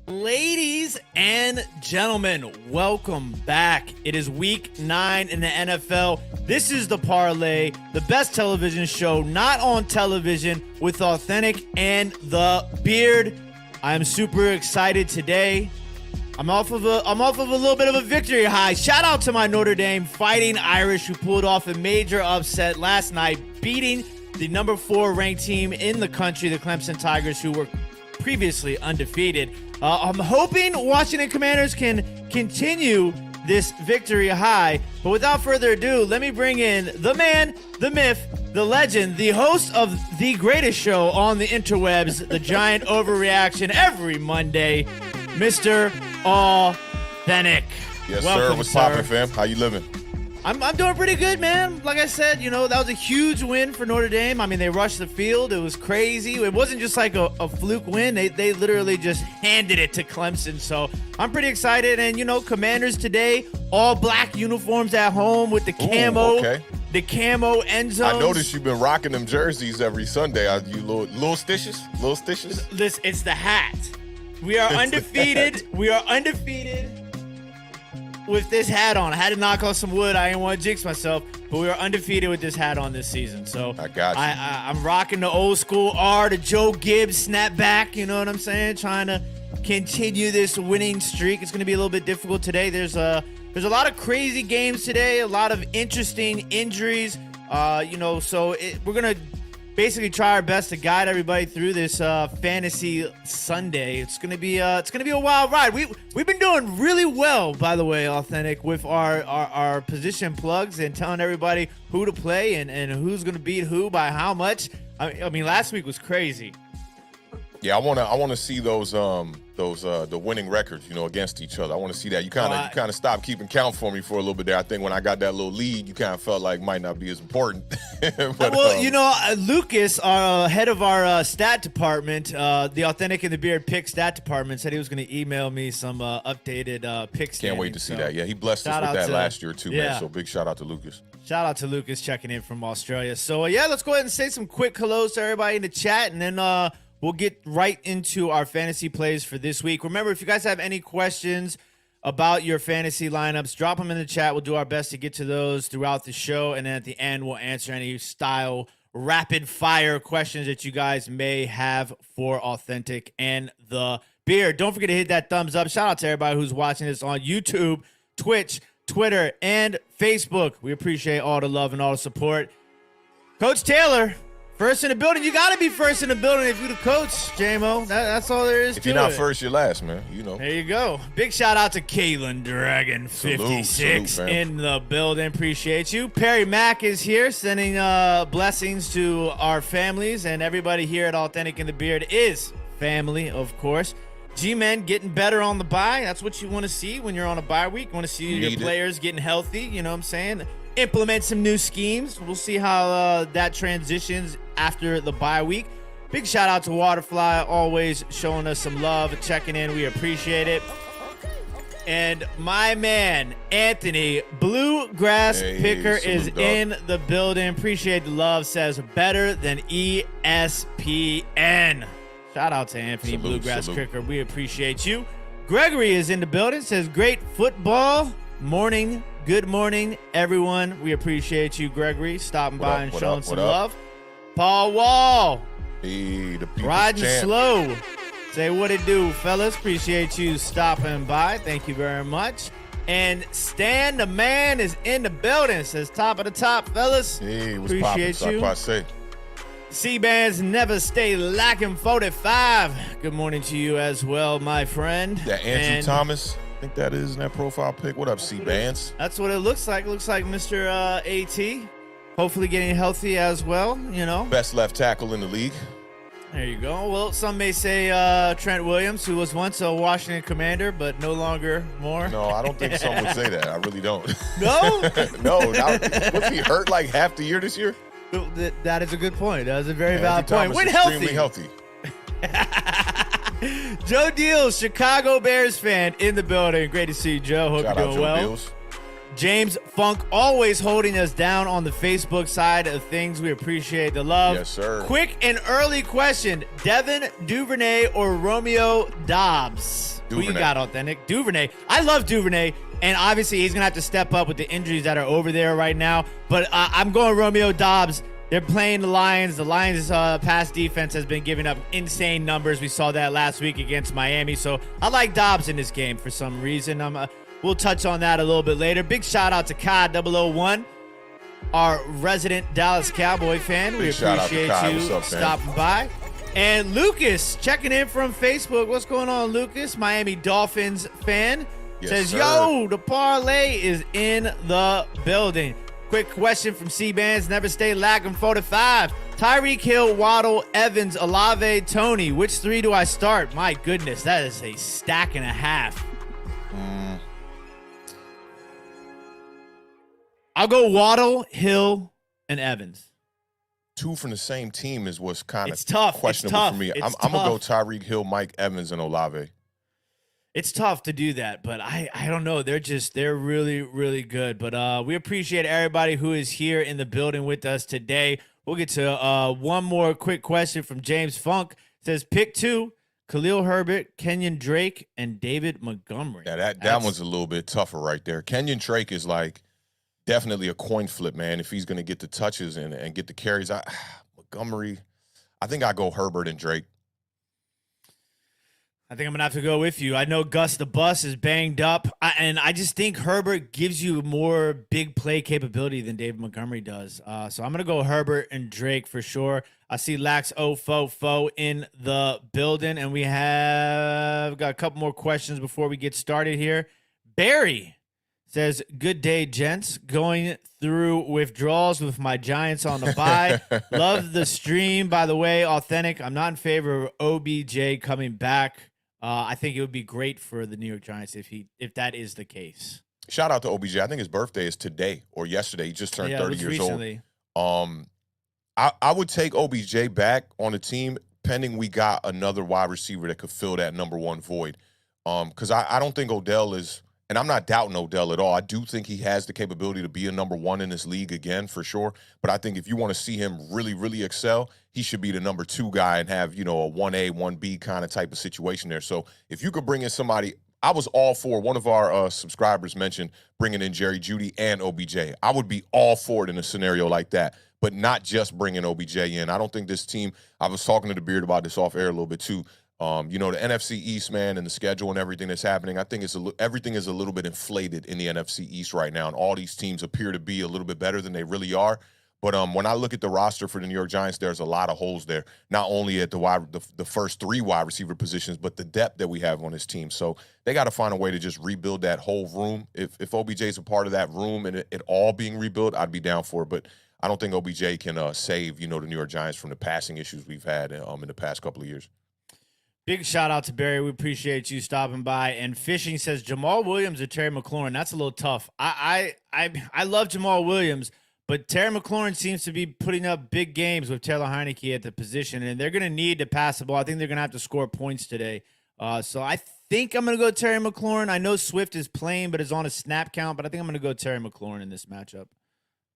Ladies and gentlemen, welcome back. It is week 9 in the NFL. This is the Parlay, the best television show not on television, with Awthentik and The Beard. I am super excited today. I'm off of a little bit of a victory high. Shout out to my Notre Dame Fighting Irish, who pulled off a major upset last night, beating the number 4 ranked team in the country, the Clemson Tigers, who were previously undefeated. I'm hoping Washington Commanders can continue this victory high. But without further ado, let me bring in the man, the myth, the legend, the host of the greatest show on the interwebs, the giant overreaction every Monday, Mr. Awthentik. Yes, Welcome, sir. What's poppin', fam? How you living? I'm doing pretty good, man. Like I said, that was a huge win for Notre Dame. I mean, they rushed the field. It was crazy. It wasn't just like a fluke win. They literally just handed it to Clemson. So I'm pretty excited. And, Commanders today, all black uniforms at home with the camo. Ooh, okay. The camo end zones. I noticed you've been rocking them jerseys every Sunday. Are you little stitches? Little stitches? Listen, it's the hat. We are undefeated. We are undefeated with this hat on. I had to knock on some wood. I didn't want to jinx myself, but we are undefeated with this hat on this season. So I got you. I'm rocking the old school the Joe Gibbs snapback. You know what I'm saying? Trying to continue this winning streak. It's going to be a little bit difficult today. There's a lot of crazy games today. A lot of interesting injuries. So we're gonna basically try our best to guide everybody through this fantasy Sunday. It's gonna be a wild ride. We've been doing really well, by the way, Awthentik, with our position plugs and telling everybody who to play and who's gonna beat who by how much. I mean, last week was crazy. Yeah, I wanna see those the winning records, against each other. I want to see that. You kind of stopped keeping count for me for a little bit there. I think when I got that little lead, you kind of felt like it might not be as important. But, Lucas, head of our stat department, the Awthentik and The Beard pick stat department, said he was going to email me some updated picks. Can't wait to see that. Yeah, he blessed us with that last year too, man. So big shout out to Lucas. Shout out to Lucas checking in from Australia. So, let's go ahead and say some quick hellos to everybody in the chat, and then we'll get right into our fantasy plays for this week. Remember, if you guys have any questions about your fantasy lineups, drop them in the chat. We'll do our best to get to those throughout the show. And then at the end, we'll answer any style rapid fire questions that you guys may have for Awthentik and The Beard. Don't forget to hit that thumbs up. Shout out to everybody who's watching this on YouTube, Twitch, Twitter, and Facebook. We appreciate all the love and all the support. Coach Taylor, first in the building. You got to be first in the building if you're the coach, J-Mo. That's all there is to it. If you're not first, you're last, man. There you go. Big shout out to Kalen Dragon 56 salute, in the building. Appreciate you. Perry Mack is here, sending blessings to our families, and everybody here at Awthentik and The Beard is family, of course. G-Men getting better on the bye. That's what you want to see when you're on a bye week. You want to see your players getting healthy. You know what I'm saying? Implement some new schemes. We'll see how that transitions after the bye week. Big shout out to Waterfly, always showing us some love, checking in. We appreciate it. And my man, Anthony, Bluegrass Picker, is in the building. Appreciate the love. Says better than ESPN. Shout out to Anthony, Bluegrass Picker. We appreciate you. Gregory is in the building. Says great football morning. Good morning, everyone. We appreciate you, Gregory, stopping by and showing some love. Paul Wall, hey, the riding champ. slow. Say what it do, fellas. Appreciate you stopping by. Thank you very much. And Stan, the man, is in the building. Says top of the top, fellas. Hey, what's appreciate poppin', you. say. C-Bands never stay lacking 45. Good morning to you as well, my friend. That Andrew Thomas. I think that is in that profile pic. What up, C-Bands? That's what it looks like. Looks like Mr. AT. Hopefully getting healthy as well, Best left tackle in the league. There you go. Well, some may say Trent Williams, who was once a Washington Commander, but no longer more. No, I don't think some would say that. I really don't. No? No. Was he hurt like half the year this year? That is a good point. That is a very valid point. When healthy. Joe Deals, Chicago Bears fan in the building. Great to see you, Joe. Hope Shout you're doing well. Deals. James Funk always holding us down on the Facebook side of things. We appreciate the love. Yes, sir. Quick and early question. Devin Duvernay or Romeo Dobbs? Who you got, Authentic? Duvernay. I love Duvernay, and obviously he's going to have to step up with the injuries that are over there right now. But I'm going Romeo Doubs. They're playing the Lions. The Lions' pass defense has been giving up insane numbers. We saw that last week against Miami. So I like Doubs in this game for some reason. We'll touch on that a little bit later. Big shout out to Kai 001, our resident Dallas Cowboy fan. We appreciate you stopping by. And Lucas checking in from Facebook. What's going on, Lucas? Miami Dolphins fan. Says, sir. Yo, the parlay is in the building. Quick question from C-Bands. Never stay lacking 45. Tyreek Hill, Waddle, Evans, Olave, Tony. Which three do I start? My goodness, that is a stack and a half. I'll go Waddle, Hill, and Evans. Two from the same team is what's kind of questionable for me. I'm going to go Tyreek Hill, Mike Evans, and Olave. It's tough to do that, but I don't know. They're really, really good. But we appreciate everybody who is here in the building with us today. We'll get to one more quick question from James Funk. It says, pick two, Khalil Herbert, Kenyon Drake, and David Montgomery. Yeah, that one's a little bit tougher right there. Kenyon Drake is like definitely a coin flip, man, if he's going to get the touches and get the carries. Montgomery, I think I go Herbert and Drake. I think I'm going to have to go with you. I know Gus the Bus is banged up, and I just think Herbert gives you more big play capability than David Montgomery does. So I'm going to go Herbert and Drake for sure. I see Lax Ofofo in the building, and we have got a couple more questions before we get started here. Barry says, good day, gents. Going through withdrawals with my Giants on the bye. Love the stream, by the way. Authentic. I'm not in favor of OBJ coming back. I think it would be great for the New York Giants if that is the case. Shout out to OBJ. I think his birthday is today or yesterday. He just turned 30 years recently. Old. I would take OBJ back on the team pending we got another wide receiver that could fill that number one void. Because I don't think Odell is, and I'm not doubting Odell at all. I do think he has the capability to be a number one in this league again, for sure. But I think if you want to see him really, really excel, he should be the number two guy and have, a 1A, 1B kind of type of situation there. So if you could bring in somebody, I was all for, one of our subscribers mentioned bringing in Jerry Jeudy and OBJ. I would be all for it in a scenario like that, but not just bringing OBJ in. I don't think this team, I was talking to the Beard about this off air a little bit too. The NFC East, man, and the schedule and everything that's happening, I think everything is a little bit inflated in the NFC East right now, and all these teams appear to be a little bit better than they really are. But when I look at the roster for the New York Giants, there's a lot of holes there, not only at the first three wide receiver positions, but the depth that we have on this team. So they got to find a way to just rebuild that whole room. If OBJ is a part of that room and it all being rebuilt, I'd be down for it. But I don't think OBJ can save, the New York Giants from the passing issues we've had in the past couple of years. Big shout out to Barry. We appreciate you stopping by. And Fishing says Jamal Williams or Terry McLaurin. That's a little tough. I love Jamal Williams, but Terry McLaurin seems to be putting up big games with Taylor Heineke at the position, and they're going to need to pass the ball. I think they're going to have to score points today. So I think I'm going to go Terry McLaurin. I know Swift is playing, but is on a snap count, but I think I'm going to go Terry McLaurin in this matchup.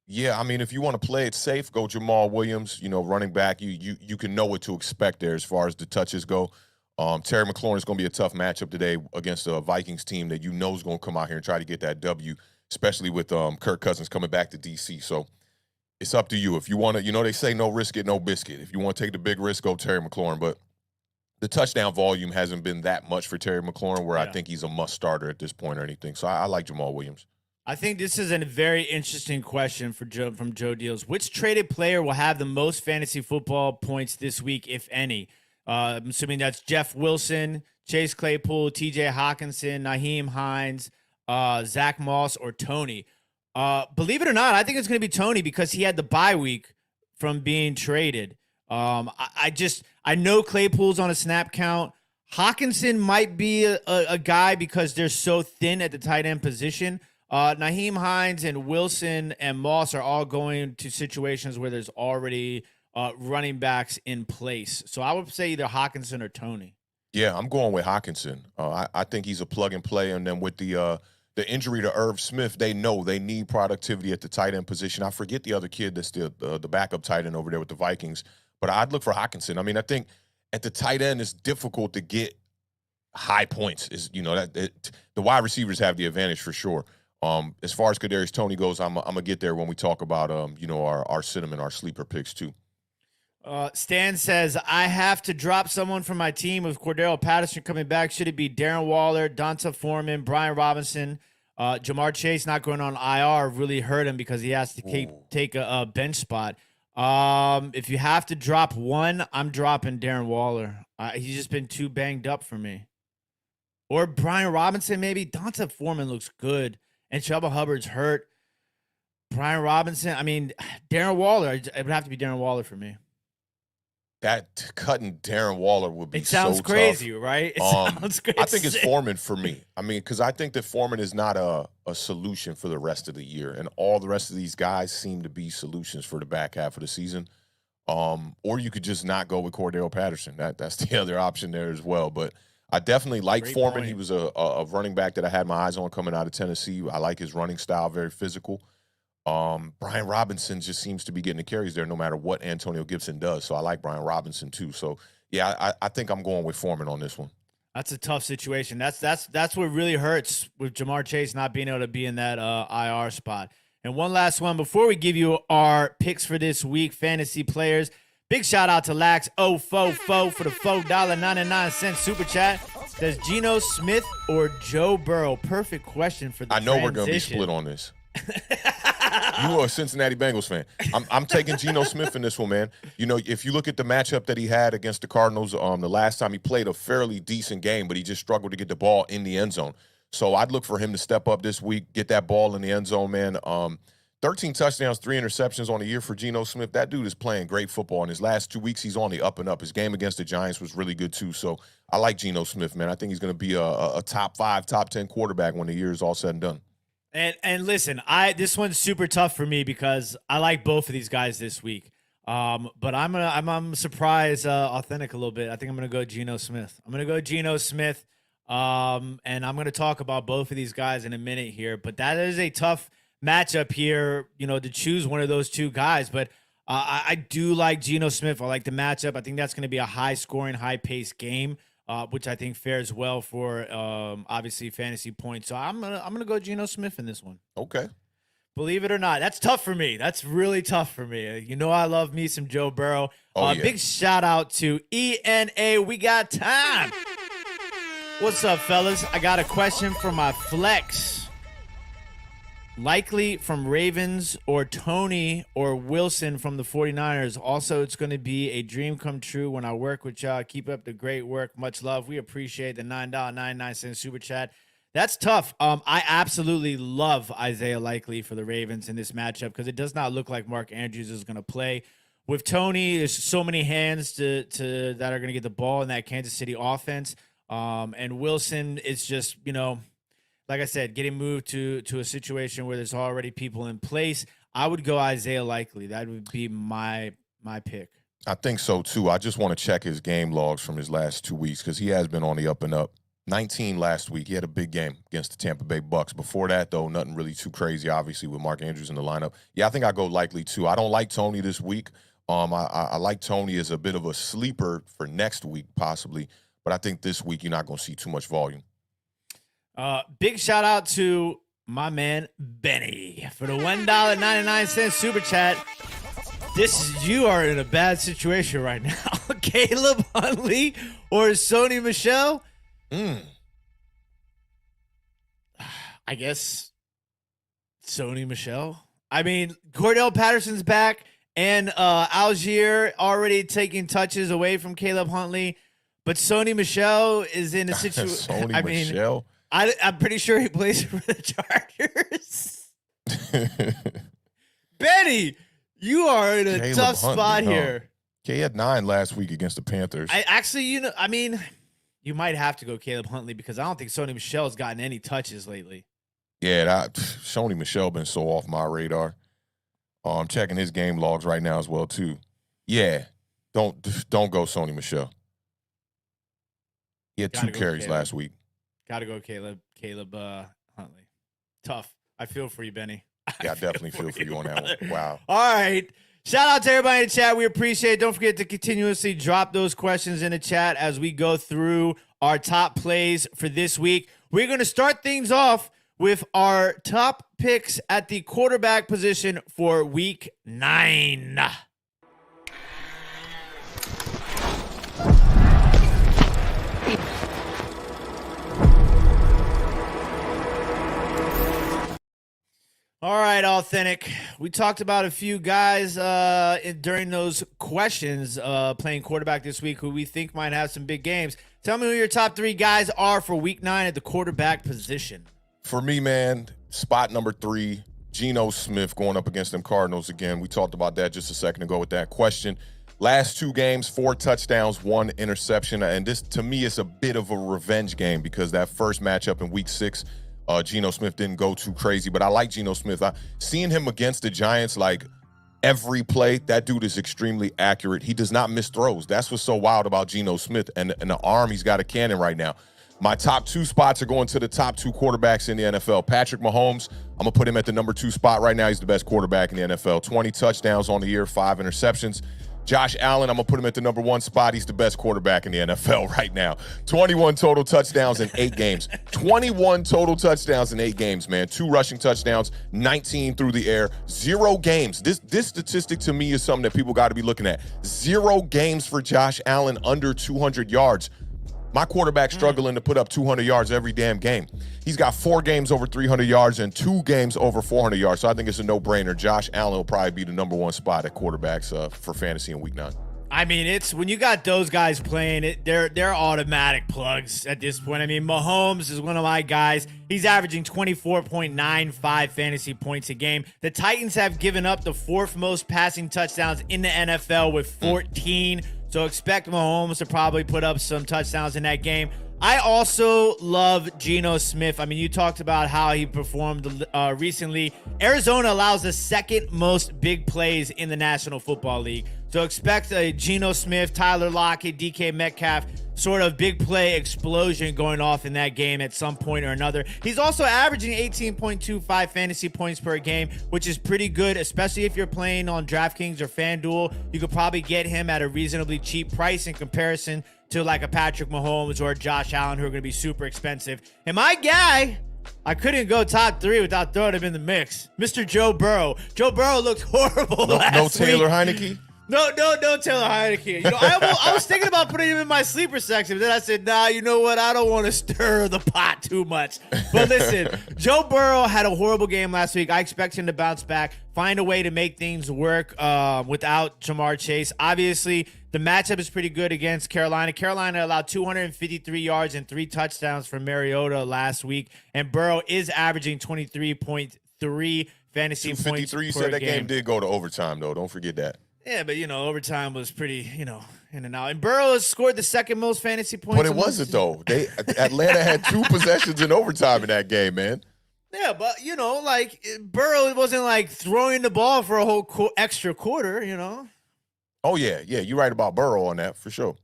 Yeah, I mean, if you want to play it safe, go Jamal Williams. Running back, you can know what to expect there as far as the touches go. Terry McLaurin is going to be a tough matchup today against a Vikings team that is going to come out here and try to get that W, especially with Kirk Cousins coming back to D.C. So it's up to you. If you want to, they say no risk it, no biscuit. If you want to take the big risk, go Terry McLaurin. But the touchdown volume hasn't been that much for Terry McLaurin where I think he's a must starter at this point or anything. So I like Jamal Williams. I think this is a very interesting question from Joe Deals. Which traded player will have the most fantasy football points this week, if any? I'm assuming that's Jeff Wilson, Chase Claypool, TJ Hawkinson, Nyheim Hines, Zach Moss, or Tony. Believe it or not, I think it's going to be Tony because he had the bye week from being traded. I know Claypool's on a snap count. Hawkinson might be a guy because they're so thin at the tight end position. Nyheim Hines and Wilson and Moss are all going to situations where there's already running backs in place. So I would say either Hawkinson or Tony. Yeah, I'm going with Hawkinson. I think he's a plug and play. And then with the injury to Irv Smith, they know they need productivity at the tight end position. I forget the other kid that's the backup tight end over there with the Vikings, but I'd look for Hawkinson. I mean, I think at the tight end, it's difficult to get high points. Is the wide receivers have the advantage for sure. As far as Kadarius Toney goes, I'm gonna get there when we talk about our cinnamon, our sleeper picks too. Stan says, I have to drop someone from my team with Cordero Patterson coming back. Should it be Darren Waller, Donta Foreman, Brian Robinson? Jamar Chase not going on IR really hurt him because he has to take a bench spot. If you have to drop one, I'm dropping Darren Waller. He's just been too banged up for me. Or Brian Robinson, maybe. Donta Foreman looks good, and Chuba Hubbard's hurt. Brian Robinson, Darren Waller. It would have to be Darren Waller for me. That cutting Darren Waller would be It sounds so crazy, tough. right? It sounds crazy. I think it's Foreman for me. Because I think that Foreman is not a solution for the rest of the year. And all the rest of these guys seem to be solutions for the back half of the season. Or you could just not go with Cordero Patterson. That's the other option there as well. But I definitely like Foreman. He was a running back that I had my eyes on coming out of Tennessee. I like his running style, very physical. Brian Robinson just seems to be getting the carries there no matter what Antonio Gibson does. So I like Brian Robinson too. So yeah, I think I'm going with Foreman on this one. That's a tough situation. That's what really hurts with Jamar Chase not being able to be in that IR spot. And one last one before we give you our picks for this week, fantasy players. Big shout out to Lax044 for the $4.99 super chat. Says Geno Smith or Joe Burrow? Perfect question for the I know we're going to be split on this. You are a Cincinnati Bengals fan. I'm taking Geno Smith in this one, man. If you look at the matchup that he had against the Cardinals, the last time he played a fairly decent game, but he just struggled to get the ball in the end zone. So I'd look for him to step up this week, get that ball in the end zone, man. 13 touchdowns, 3 interceptions on the year for Geno Smith. That dude is playing great football. In his last 2 weeks, he's on the up and up. His game against the Giants was really good, too. So I like Geno Smith, man. I think he's going to be a top 5, top 10 quarterback when the year is all said and done. And listen, this one's super tough for me because I like both of these guys this week. But I'm surprised Awthentik a little bit. I think I'm gonna go Geno Smith. And I'm gonna talk about both of these guys in a minute here. But that is a tough matchup here, to choose one of those two guys. But I do like Geno Smith. I like the matchup. I think that's gonna be a high scoring, high paced game. Which I think fares well for obviously fantasy points. So I'm gonna go Geno Smith in this one. Okay. Believe it or not, that's tough for me. That's really tough for me. I love me some Joe Burrow. Yeah. Big shout out to ENA. We got time. What's up, fellas? I got a question for my flex. Likely from Ravens or Tony or Wilson from the 49ers. Also, it's going to be a dream come true when I work with y'all. Keep up the great work. Much love. We appreciate the $9.99 super chat. That's tough. I absolutely love Isaiah Likely for the Ravens in this matchup because it does not look like Mark Andrews is going to play. With Tony, there's so many hands that are going to get the ball in that Kansas City offense. And Wilson is just, like I said, getting moved to a situation where there's already people in place. I would go Isaiah Likely. That would be my pick. I think so, too. I just want to check his game logs from his last 2 weeks because he has been on the up and up. 19 last week. He had a big game against the Tampa Bay Bucks. Before that, though, nothing really too crazy, obviously, with Mark Andrews in the lineup. Yeah, I think I go Likely, too. I don't like Tony this week. I like Tony as a bit of a sleeper for next week, possibly. But I think this week you're not going to see too much volume. Big shout out to my man Benny for the $1.99 super chat. You are in a bad situation right now. Caleb Huntley or Sony Michel? I guess Sony Michel. Cordell Patterson's back and Algier already taking touches away from Caleb Huntley, but Sony Michel is in a situation. Michel. I'm pretty sure he plays for the Chargers. Benny, you are in a tough spot here. He had 9 last week against the Panthers. You might have to go Caleb Huntley because I don't think Sony Michel has gotten any touches lately. Yeah, Sony Michel been so off my radar. I'm checking his game logs right now as well too. Yeah, don't go Sony Michel. He had 2 carries last week. Got to go Caleb Huntley. Tough. I feel for you, Benny. Yeah, I definitely feel for you on that one. Wow. All right. Shout out to everybody in the chat. We appreciate it. Don't forget to continuously drop those questions in the chat as we go through our top plays for this week. We're going to start things off with our top picks at the quarterback position for week 9. All right, Authentic. We talked about a few guys during those questions playing quarterback this week who we think might have some big games. Tell me who your top 3 guys are for week 9 at the quarterback position. For me, man, spot number 3, Geno Smith going up against them Cardinals again. We talked about that just a second ago with that question. Last 2 games, 4 touchdowns, 1 interception. And this, to me, is a bit of a revenge game because that first matchup in week 6, Geno Smith didn't go too crazy, but I like Geno Smith. Seeing him against the Giants, like every play, that dude is extremely accurate. He does not miss throws. That's what's so wild about Geno Smith and the arm. He's got a cannon right now. My top 2 spots are going to the top 2 quarterbacks in the NFL. Patrick Mahomes, I'm going to put him at the number 2 spot right now. He's the best quarterback in the NFL. 20 touchdowns on the year, 5 interceptions. Josh Allen, I'm going to put him at the number 1 spot. He's the best quarterback in the NFL right now. 21 total touchdowns in 8 games. 21 total touchdowns in 8 games, man. 2 rushing touchdowns, 19 through the air, 0 games. This statistic to me is something that people got to be looking at. 0 games for Josh Allen under 200 yards. My quarterback's struggling to put up 200 yards every damn game. He's got 4 games over 300 yards and 2 games over 400 yards. So I think it's a no-brainer. Josh Allen will probably be the number 1 spot at quarterbacks for fantasy in week 9. I mean, it's when you got those guys playing, they're automatic plugs at this point. I mean, Mahomes is one of my guys. He's averaging 24.95 fantasy points a game. The Titans have given up the 4th most passing touchdowns in the NFL with 14. So expect Mahomes to probably put up some touchdowns in that game. I also love Geno Smith. I mean, you talked about how he performed recently. Arizona allows the 2nd most big plays in the National Football League. So expect a Geno Smith, Tyler Lockett, DK Metcalf sort of big play explosion going off in that game at some point or another. He's also averaging 18.25 fantasy points per game, which is pretty good, especially if you're playing on DraftKings or FanDuel. You could probably get him at a reasonably cheap price in comparison to like a Patrick Mahomes or Josh Allen, who are going to be super expensive. And my guy, I couldn't go top 3 without throwing him in the mix, Mr. Joe Burrow. Joe Burrow looked horrible last week. No Taylor Heineke? No Taylor Heineke. You know, I was thinking about putting him in my sleeper section, but then I said, nah, you know what? I don't want to stir the pot too much. But listen, Joe Burrow had a horrible game last week. I expect him to bounce back, find a way to make things work without Jamar Chase. Obviously, the matchup is pretty good against Carolina. Carolina allowed 253 yards and 3 touchdowns from Mariota last week, and Burrow is averaging 23.3 fantasy points per game. 253, you said that game did go to overtime, though. Don't forget that. Yeah, but, overtime was pretty, in and out. And Burrow has scored the 2nd most fantasy points. But it wasn't, though. Atlanta had 2 possessions in overtime in that game, man. Yeah, but, Burrow wasn't, throwing the ball for a whole extra quarter, Oh, yeah. You're right about Burrow on that, for sure.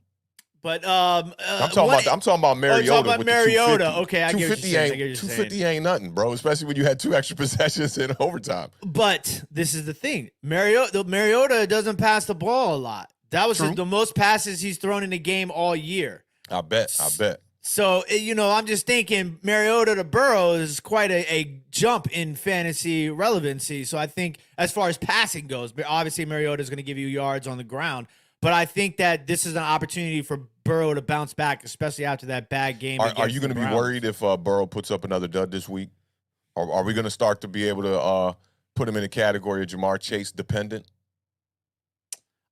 But I'm talking about Mariota. You're talking about Mariota. Okay, I get what you're saying. 250 ain't nothing, bro, especially when you had 2 extra possessions in overtime. But this is the thing. Mariota doesn't pass the ball a lot. That was the most passes he's thrown in the game all year. I bet. So, I'm just thinking Mariota to Burrow is quite a jump in fantasy relevancy. So I think as far as passing goes, obviously Mariota is going to give you yards on the ground. But I think that this is an opportunity for Burrow to bounce back, especially after that bad game. Are you going to be worried if Burrow puts up another dud this week? Or are we going to start to be able to put him in the category of Jamar Chase dependent?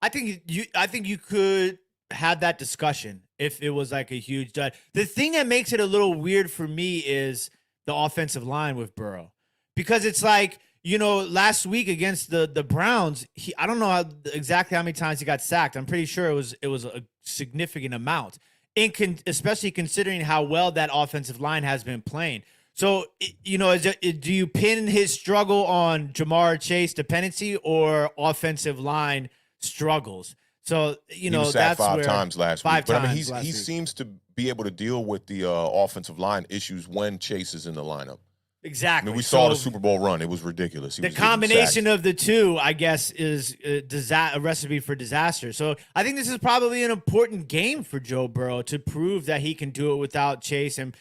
I think you could have that discussion if it was like a huge dud. The thing that makes it a little weird for me is the offensive line with Burrow, because it's like, last week against the Browns, I don't know exactly how many times he got sacked. I'm pretty sure it was a significant amount, especially considering how well that offensive line has been playing. So, do you pin his struggle on Jamar Chase dependency or offensive line struggles? So, he was sacked that's 5 times last week. But I mean, he week. seems to be able to deal with the offensive line issues when Chase is in the lineup. Exactly. I mean, we saw the Super Bowl run. It was ridiculous. The combination of the two, I guess, is a recipe for disaster. So I think this is probably an important game for Joe Burrow to prove that he can do it without Chase. And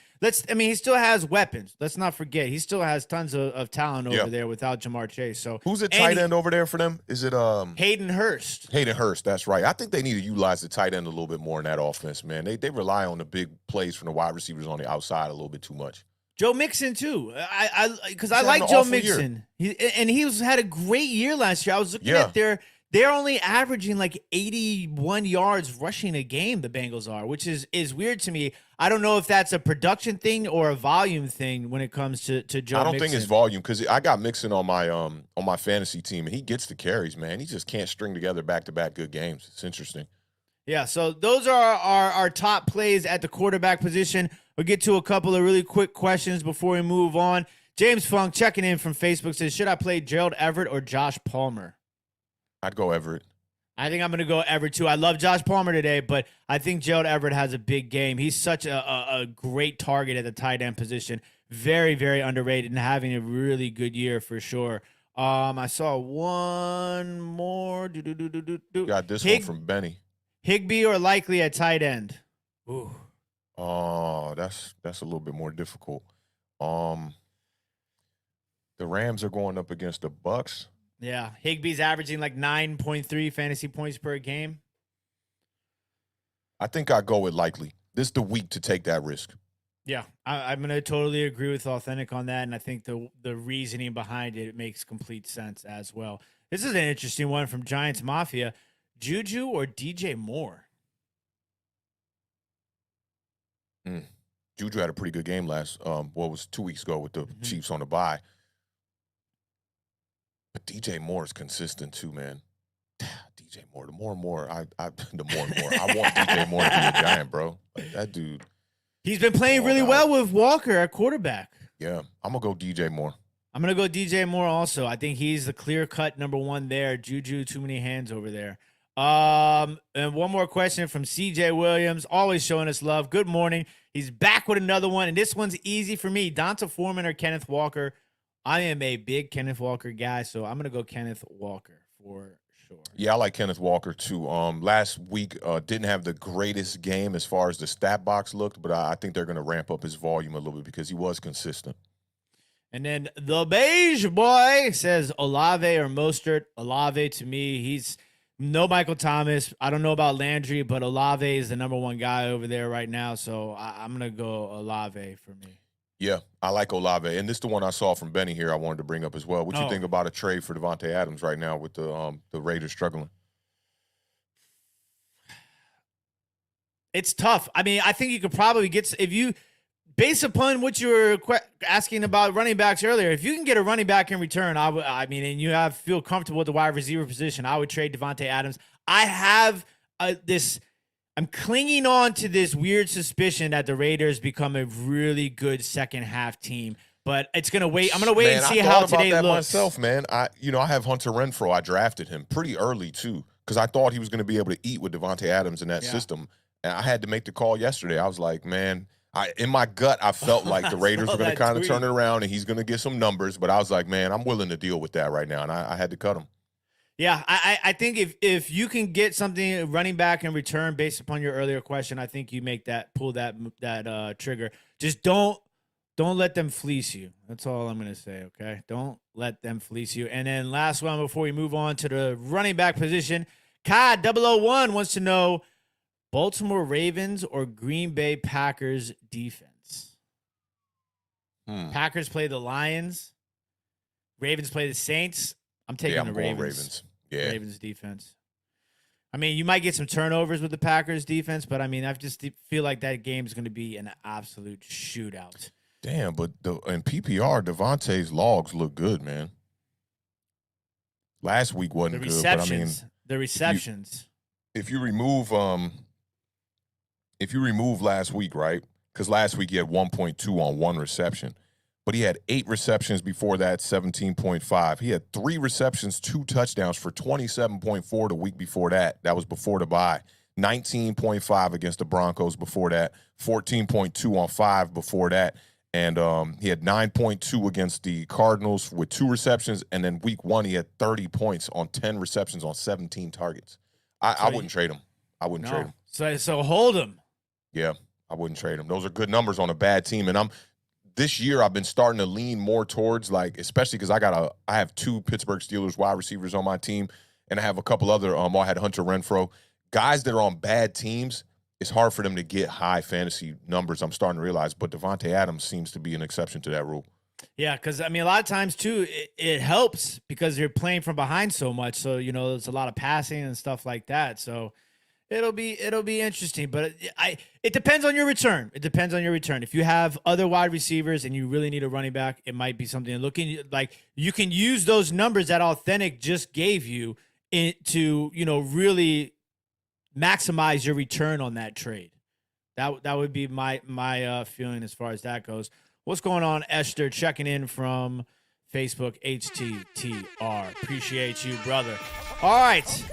he still has weapons. Let's not forget. He still has tons of talent over there without Jamar Chase. So who's at tight end over there for them? Is it Hayden Hurst? Hayden Hurst, that's right. I think they need to utilize the tight end a little bit more in that offense, man. They rely on the big plays from the wide receivers on the outside a little bit too much. Joe Mixon too, because I like Joe Mixon. He had a great year last year. I was looking at they're only averaging like 81 yards rushing a game. The Bengals are, which is weird to me. I don't know if that's a production thing or a volume thing when it comes to Joe. I don't think it's volume because I got Mixon on my fantasy team and he gets the carries, man. He just can't string together back-to-back good games. It's interesting. Yeah, so those are our top plays at the quarterback position. We'll get to a couple of really quick questions before we move on. James Funk checking in from Facebook says, should I play Gerald Everett or Josh Palmer? I'd go Everett. I think I'm going to go Everett too. I love Josh Palmer today, but I think Gerald Everett has a big game. He's such a great target at the tight end position. Very, very underrated and having a really good year for sure. I saw one more. Got this one from Benny. Higbee or Likely at tight end? Ooh. Oh, that's a little bit more difficult. The Rams are going up against the Bucks. Yeah, Higbee's averaging like 9.3 fantasy points per game. I think I go with Likely. This is the week to take that risk. Yeah, I'm going to totally agree with Awthentik on that, and I think the reasoning behind it makes complete sense as well. This is an interesting one from Giants Mafia. Juju or DJ Moore? Juju had a pretty good game was 2 weeks ago with the Chiefs on the bye. But DJ Moore is consistent too, man. DJ Moore, the more and more I want DJ Moore to be a Giant, bro. Like, that dude. He's been playing really well with Walker at quarterback. Yeah, I'm going to go DJ Moore. I'm going to go DJ Moore also. I think he's the clear-cut number one there. Juju, too many hands over there. And one more question from CJ Williams, always showing us love. Good morning. He's back with another one, and this one's easy for me. Donta Foreman or Kenneth Walker? I am a big Kenneth Walker guy, so I'm going to go Kenneth Walker for sure. Yeah, I like Kenneth Walker too. Last week didn't have the greatest game as far as the stat box looked, but I think they're going to ramp up his volume a little bit because he was consistent. And then the beige boy says Olave or Mostert. Olave, to me, he's no Michael Thomas. I don't know about Landry, but Olave is the number one guy over there right now, so I'm going to go Olave for me. Yeah, I like Olave. And this is the one I saw from Benny here I wanted to bring up as well. What you think about a trade for Devontae Adams right now with the Raiders struggling? It's tough. I mean, I think you could probably get – if you – based upon what you were asking about running backs earlier, if you can get a running back in return, and you feel comfortable with the wide receiver position, I would trade Devontae Adams. I have I'm clinging on to this weird suspicion that the Raiders become a really good second half team, but it's gonna wait. I'm gonna wait and see how today looks. Myself, man. I have Hunter Renfrow. I drafted him pretty early too because I thought he was going to be able to eat with Devontae Adams in that system, and I had to make the call yesterday. I was like, man, in my gut, I felt like the Raiders were going to kind of turn it around and he's going to get some numbers, but I was like, man, I'm willing to deal with that right now, and I had to cut him. Yeah, I think if you can get something running back in return based upon your earlier question, I think you pull that trigger. Just don't let them fleece you. That's all I'm gonna say. Okay, don't let them fleece you. And then last one before we move on to the running back position, Kai 001 wants to know Baltimore Ravens or Green Bay Packers defense. Packers play the Lions. Ravens play the Saints. I'm taking the Ravens. Yeah. Ravens defense. I mean, you might get some turnovers with the Packers defense, but I mean, I just feel like that game is going to be an absolute shootout. Damn, but in PPR, Devontae's logs look good, man. Last week wasn't good, but I mean, the receptions. If you remove last week, right? Because last week he had 1.2 on one reception. But he had 8 receptions before that, 17.5. He had 3 receptions, 2 touchdowns for 27.4 the week before that. That was before the bye. 19.5 against the Broncos before that. 14.2 on 5 before that. And he had 9.2 against the Cardinals with 2 receptions. And then week 1, he had 30 points on 10 receptions on 17 targets. I wouldn't trade him. I wouldn't trade him. So hold him. Yeah, I wouldn't trade him. Those are good numbers on a bad team. And this year I've been starting to lean more towards, like, especially because I have 2 Pittsburgh Steelers wide receivers on my team, and I have a couple other. I had Hunter Renfrow. Guys that are on bad teams, it's hard for them to get high fantasy numbers, I'm starting to realize. But Devontae Adams seems to be an exception to that rule. Yeah, because, I mean, a lot of times, too, it helps because you're playing from behind so much. So, there's a lot of passing and stuff like that. So it'll be interesting. But it depends on your return. It depends on your return. If you have other wide receivers and you really need a running back, it might be something looking like you can use those numbers that Awthentik just gave you to, really maximize your return on that trade. That would be my feeling as far as that goes. What's going on, Esther? Checking in from Facebook, HTTR. Appreciate you, brother. All right,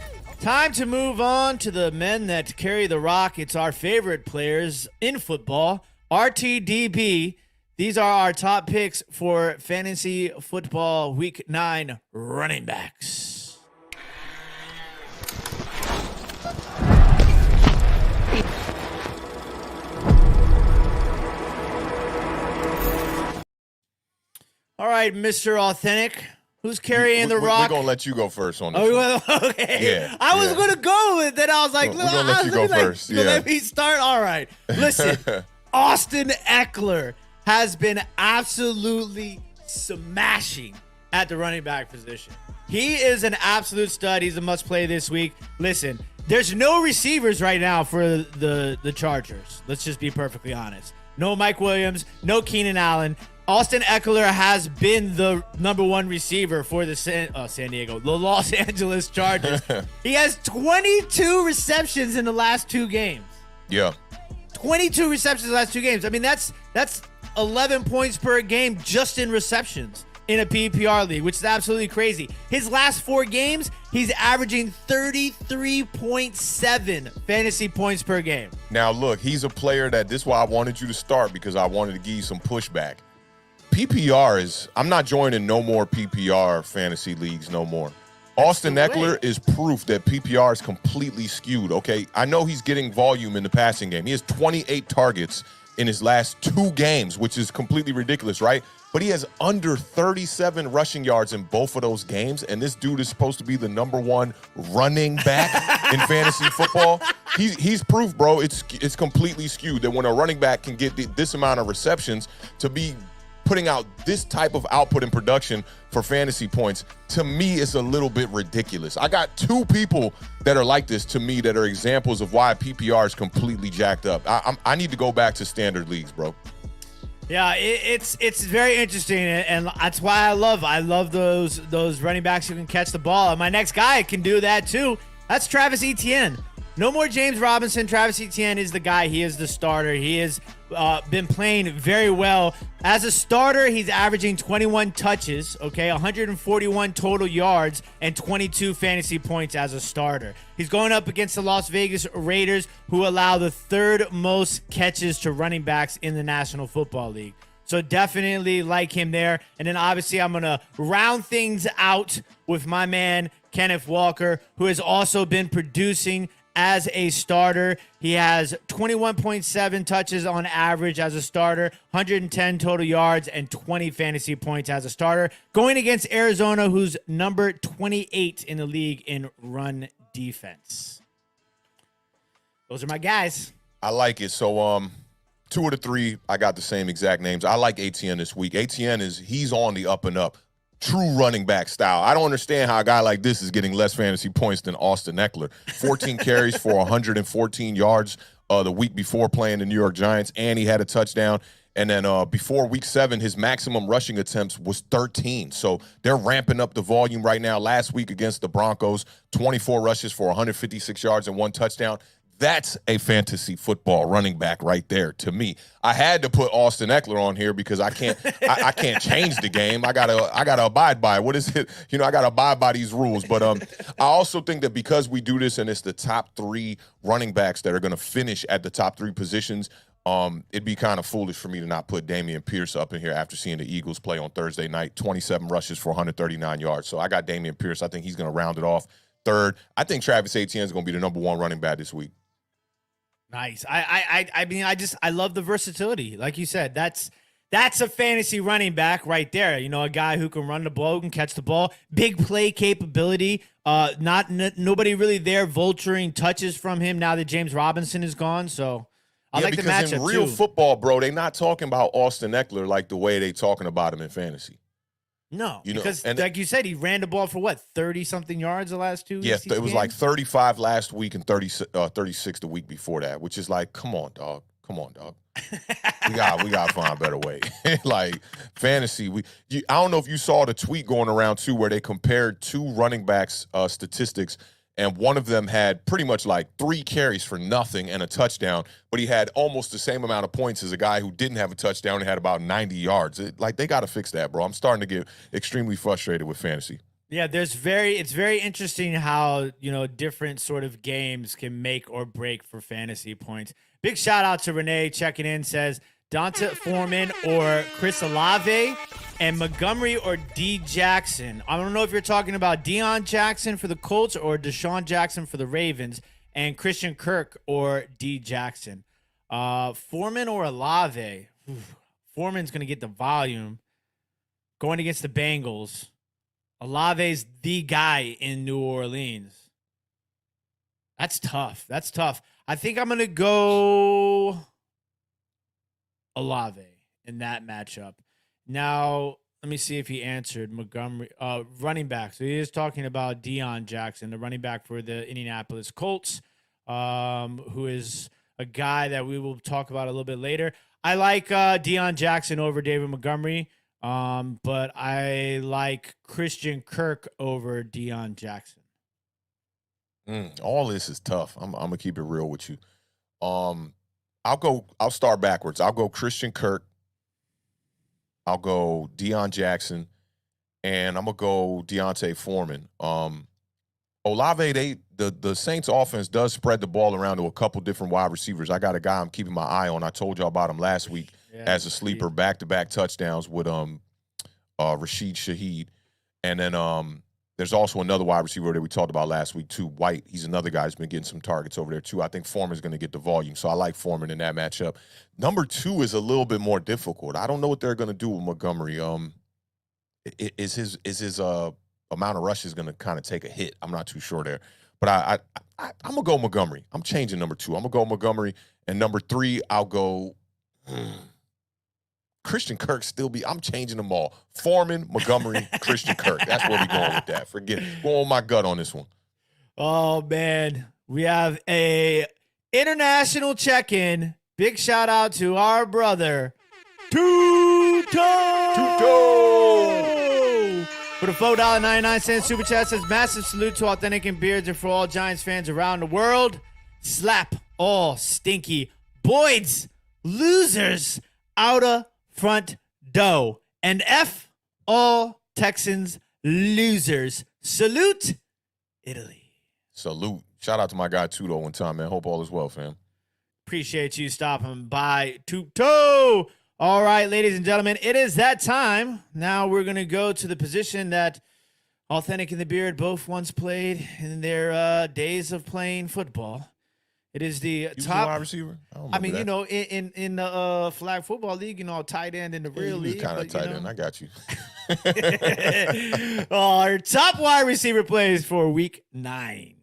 time to move on to the men that carry the rock. It's our favorite players in football, RTDB. These are our top picks for fantasy football week 9 running backs. All right, Mr. Awthentik, who's carrying the rock? We're going to let you go first on this one. Okay. Yeah, I was going to go with it. I was like, we're going to let you go first. Yeah. Let me start. All right. Listen, Austin Eckler has been absolutely smashing at the running back position. He is an absolute stud. He's a must-play this week. Listen, there's no receivers right now for the Chargers. Let's just be perfectly honest. No Mike Williams, no Keenan Allen. Austin Eckler has been the number 1 receiver for the the Los Angeles Chargers. He has 22 receptions in the last 2 games. Yeah. 22 receptions in the last 2 games. I mean, that's 11 points per game just in receptions in a PPR league, which is absolutely crazy. His last 4 games, he's averaging 33.7 fantasy points per game. Now, look, he's a player this is why I wanted you to start, because I wanted to give you some pushback. PPR I'm not joining no more PPR fantasy leagues no more. Austin Eckler is proof that PPR is completely skewed, okay? I know he's getting volume in the passing game. He has 28 targets in his last 2 games, which is completely ridiculous, right? But he has under 37 rushing yards in both of those games, and this dude is supposed to be the number 1 running back in fantasy football. He's proof, bro. It's completely skewed that when a running back can get this amount of receptions to be putting out this type of output and production for fantasy points, to me, is a little bit ridiculous. I got 2 people that are like this to me that are examples of why PPR is completely jacked up. I need to go back to standard leagues, bro. Yeah, it's very interesting, and that's why I love those running backs who can catch the ball. And my next guy can do that too. That's Travis Etienne. No more James Robinson. Travis Etienne is the guy. He is the starter. He has been playing very well. As a starter, he's averaging 21 touches, 141 total yards, and 22 fantasy points as a starter. He's going up against the Las Vegas Raiders, who allow the 3rd most catches to running backs in the National Football League. So definitely like him there. And then obviously I'm going to round things out with my man, Kenneth Walker, who has also been producing as a starter. He has 21.7 touches on average as a starter, 110 total yards, and 20 fantasy points as a starter, going against Arizona, who's number 28 in the league in run defense. Those are my guys. I like it. So 2 of the 3, I got the same exact names. I like Etienne this week. Etienne he's on the up and up. True running back style. I don't understand how a guy like this is getting less fantasy points than Austin Eckler. 14 carries for 114 yards the week before playing the New York Giants, and he had a touchdown. And then before week 7, his maximum rushing attempts was 13. So they're ramping up the volume right now. Last week against the Broncos, 24 rushes for 156 yards and 1 touchdown. That's a fantasy football running back right there to me. I had to put Austin Eckler on here because I can't I can't change the game. I gotta abide by it. What is it? I gotta abide by these rules. But I also think that because we do this and it's the top 3 running backs that are gonna finish at the top 3 positions, It'd be kind of foolish for me to not put Dameon Pierce up in here after seeing the Eagles play on Thursday night. 27 rushes for 139 yards. So I got Dameon Pierce. I think he's going to round it off third. I think Travis Etienne is going to be the number 1 running back this week. Nice. I mean, I love the versatility. Like you said, that's a fantasy running back right there. You know, a guy who can run the ball, can catch the ball, big play capability. Nobody really there vulturing touches from him now that James Robinson is gone. So I like the matchup because in real football, bro, they not talking about Austin Eckler like the way they talking about him in fantasy. No, because like you said, he ran the ball for what, 30-something yards the last 2 weeks? Yeah, it was like 35 last week and 36 the week before that, which is like, come on, dog. we got to find a better way. Like fantasy, I don't know if you saw the tweet going around too, where they compared 2 running backs statistics, and one of them had pretty much like 3 carries for nothing and a touchdown, but he had almost the same amount of points as a guy who didn't have a touchdown and had about 90 yards. Like they got to fix that, bro. I'm starting to get extremely frustrated with fantasy. Yeah, it's very interesting how, you know, different sort of games can make or break for fantasy points. Big shout out to Renee checking in, says Donta Foreman or Chris Olave, and Montgomery or D Jackson. I don't know if you're talking about Deion Jackson for the Colts or Deshaun Jackson for the Ravens, and Christian Kirk or D Jackson. Foreman or Olave. Foreman's going to get the volume going against the Bengals. Olave's the guy in New Orleans. That's tough. I think I'm going to go Olave in that matchup. Now, let me see if he answered Montgomery. Running back. So he is talking about Deion Jackson, the running back for the Indianapolis Colts, who is a guy that we will talk about a little bit later. I like Deion Jackson over David Montgomery, but I like Christian Kirk over Deion Jackson. All this is tough. I'm going to keep it real with you. I'll start backwards. I'll go Christian Kirk. I'll go Deion Jackson, and I'm going to go Deontay Foreman. Olave, the Saints offense does spread the ball around to a couple different wide receivers. I got a guy I'm keeping my eye on. I told y'all about him last week as a sleeper, back-to-back touchdowns with Rashid Shaheed. And then there's also another wide receiver that we talked about last week, too, White. He's another guy who's been getting some targets over there, too. I think Foreman's going to get the volume, so I like Foreman in that matchup. Number 2 is a little bit more difficult. I don't know what they're going to do with Montgomery. Is his amount of rushes going to kind of take a hit? I'm not too sure there. But I'm going to go Montgomery. I'm changing number 2. I'm going to go Montgomery. And number 3, I'll go Christian Kirk I'm changing them all. Foreman, Montgomery, Christian Kirk. That's where we're going with that. Forget it. Go on my gut on this one. Oh, man. We have a international check-in. Big shout out to our brother, Tuto! For the $4.99 super chat, says massive salute to Awthentik and Beards and for all Giants fans around the world. Slap all stinky Boyd's losers out of front dough. And F all Texans losers. Salute, Italy. Salute. Shout out to my guy Tuto one time, man. Hope all is well, fam. Appreciate you stopping by, Tuto. All right, ladies and gentlemen, it is that time. Now we're going to go to the position that Awthentik and The Beard both once played in their days of playing football. It is the top wide receiver. I mean, that. You know, in the flag football league, you know, tight end in the real league. Kind of tight end. I got you. Our top wide receiver plays for week 9.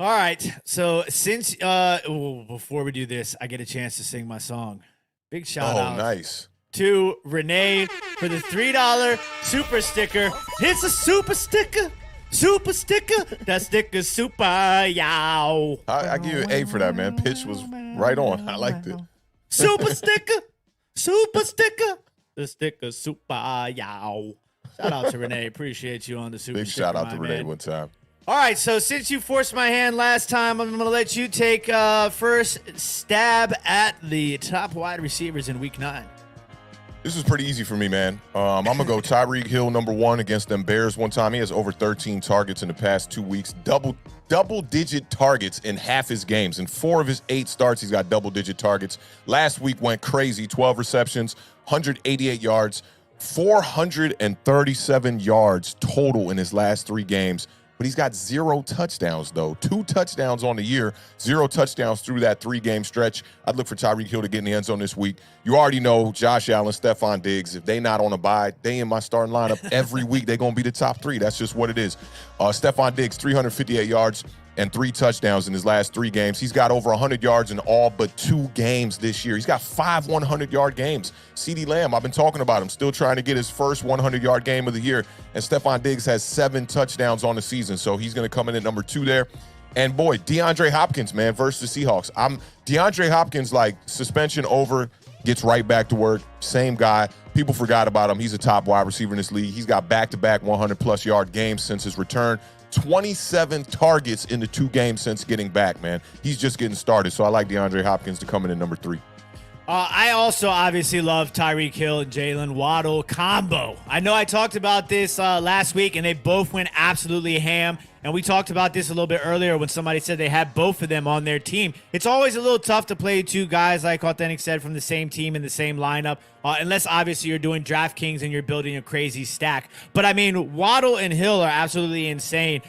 All right. So since before we do this, I get a chance to sing my song. Big shout out. Nice. To Renee for the $3 super sticker. It's a super sticker. Super sticker. That sticker's super, yow. I give you an A for that, man. Pitch was right on. I liked it. Super sticker. Super sticker. The sticker super, yow. Shout out to Renee. Appreciate you on the super Big sticker. Big shout out to Renee one time. All right, so since you forced my hand last time, I'm going to let you take first stab at the top wide receivers in week 9. This is pretty easy for me, man. I'm going to go Tyreek Hill, number 1 against them Bears one time. He has over 13 targets in the past 2 weeks. Double-digit targets in half his games. In 4 of his 8 starts, he's got double-digit targets. Last week went crazy. 12 receptions, 188 yards, 437 yards total in his last 3 games. But he's got 0 touchdowns, though. 2 touchdowns on the year, 0 touchdowns through that 3-game stretch. I'd look for Tyreek Hill to get in the end zone this week. You already know Josh Allen, Stephon Diggs. If they not on a bye, they in my starting lineup every week. They're going to be the top 3. That's just what it is. Stephon Diggs, 358 yards and 3 touchdowns in his last 3 games. He's got over 100 yards in all but 2 games this year. He's got 5 100-yard games. CeeDee Lamb, I've been talking about him, still trying to get his first 100-yard game of the year. And Stephon Diggs has 7 touchdowns on the season, so he's going to come in at number 2 there. And, boy, DeAndre Hopkins, man, versus the Seahawks. DeAndre Hopkins, like, suspension over, gets right back to work. Same guy. People forgot about him. He's a top wide receiver in this league. He's got back-to-back 100-plus yard games since his return. 27 targets in the 2 games since getting back, man. He's just getting started, so I like DeAndre Hopkins to come in at number 3. I also obviously love Tyreek Hill and Jalen Waddle combo. I know I talked about this last week, and they both went absolutely ham. And we talked about this a little bit earlier when somebody said they had both of them on their team. It's always a little tough to play 2 guys, like Awthentik said, from the same team in the same lineup, unless obviously you're doing DraftKings and you're building a crazy stack. But, I mean, Waddle and Hill are absolutely insane.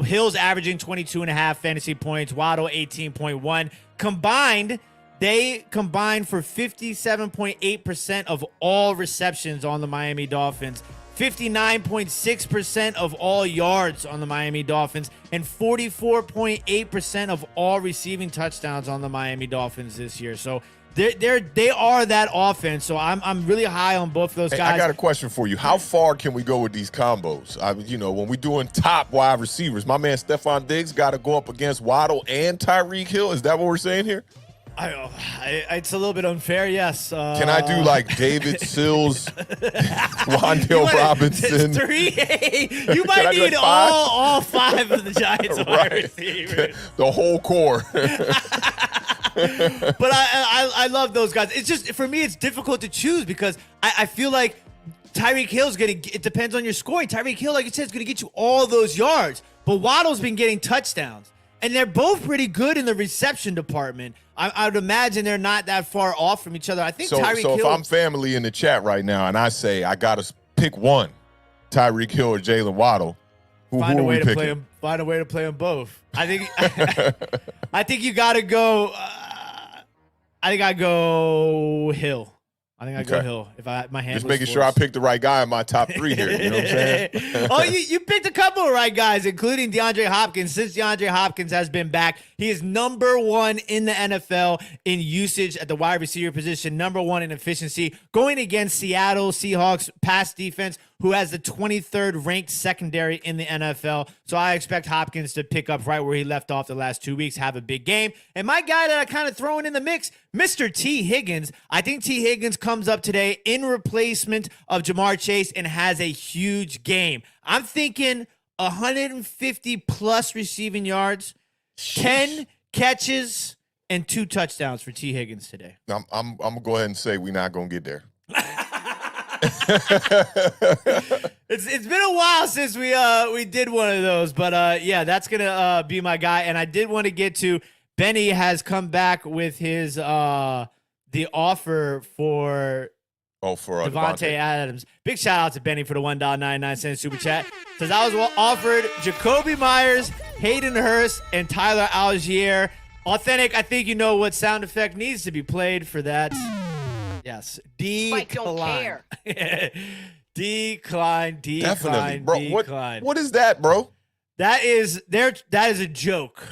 Hill's averaging 22.5 fantasy points, Waddle 18.1. Combined, they combined for 57.8% of all receptions on the Miami Dolphins, 59.6% of all yards on the Miami Dolphins, and 44.8% of all receiving touchdowns on the Miami Dolphins this year. So they are that offense. So I'm really high on both of those guys. I got a question for you. How far can we go with these combos? When we're doing top wide receivers, my man Stephon Diggs got to go up against Waddle and Tyreek Hill. Is that what we're saying here? It's a little bit unfair, yes. Can I do like David Sills, Wan'Dale Robinson? 3? You might need all 5 of the Giants wide receivers. The whole core. But I love those guys. It's just, for me, it's difficult to choose because I feel like Tyreek Hill's it depends on your scoring. Tyreek Hill, like you said, is going to get you all those yards. But Waddle's been getting touchdowns. And they're both pretty good in the reception department. I would imagine they're not that far off from each other. I think Tyreek Hill. So if I'm family in the chat right now and I say I got to pick one, Tyreek Hill or Jalen Waddle, who are we picking? Find a way to play them both. I think I think you got to go. I think I go Hill. I think I go Hill. If my hand just was making forced. sure I picked the right guy in my top 3 here. You know what I'm saying? Oh, you picked a couple of right guys, including DeAndre Hopkins. Since DeAndre Hopkins has been back, he is number 1 in the NFL in usage at the wide receiver position, number 1 in efficiency, going against Seattle Seahawks pass defense, who has the 23rd ranked secondary in the NFL. So I expect Hopkins to pick up right where he left off the last 2 weeks, have a big game. And my guy that I kind of throw in the mix, Mr. T. Higgins. I think T. Higgins comes up today in replacement of Jamar Chase and has a huge game. I'm thinking 150-plus receiving yards, 10 catches, and 2 touchdowns for T. Higgins today. I'm going to go ahead and say we're not going to get there. It's been a while since we did one of those, but yeah, that's gonna be my guy. And I did want to get to Benny has come back with his the offer for Devontae Adams. Big shout out to Benny for the $1.99 super chat. Says I was offered Jacoby Myers, Hayden Hurst, and Tyler Algier. Awthentik, I think you know what sound effect needs to be played for that. Yes, decline. Decline. Definitely, bro. Decline. What is that, bro? That is a joke.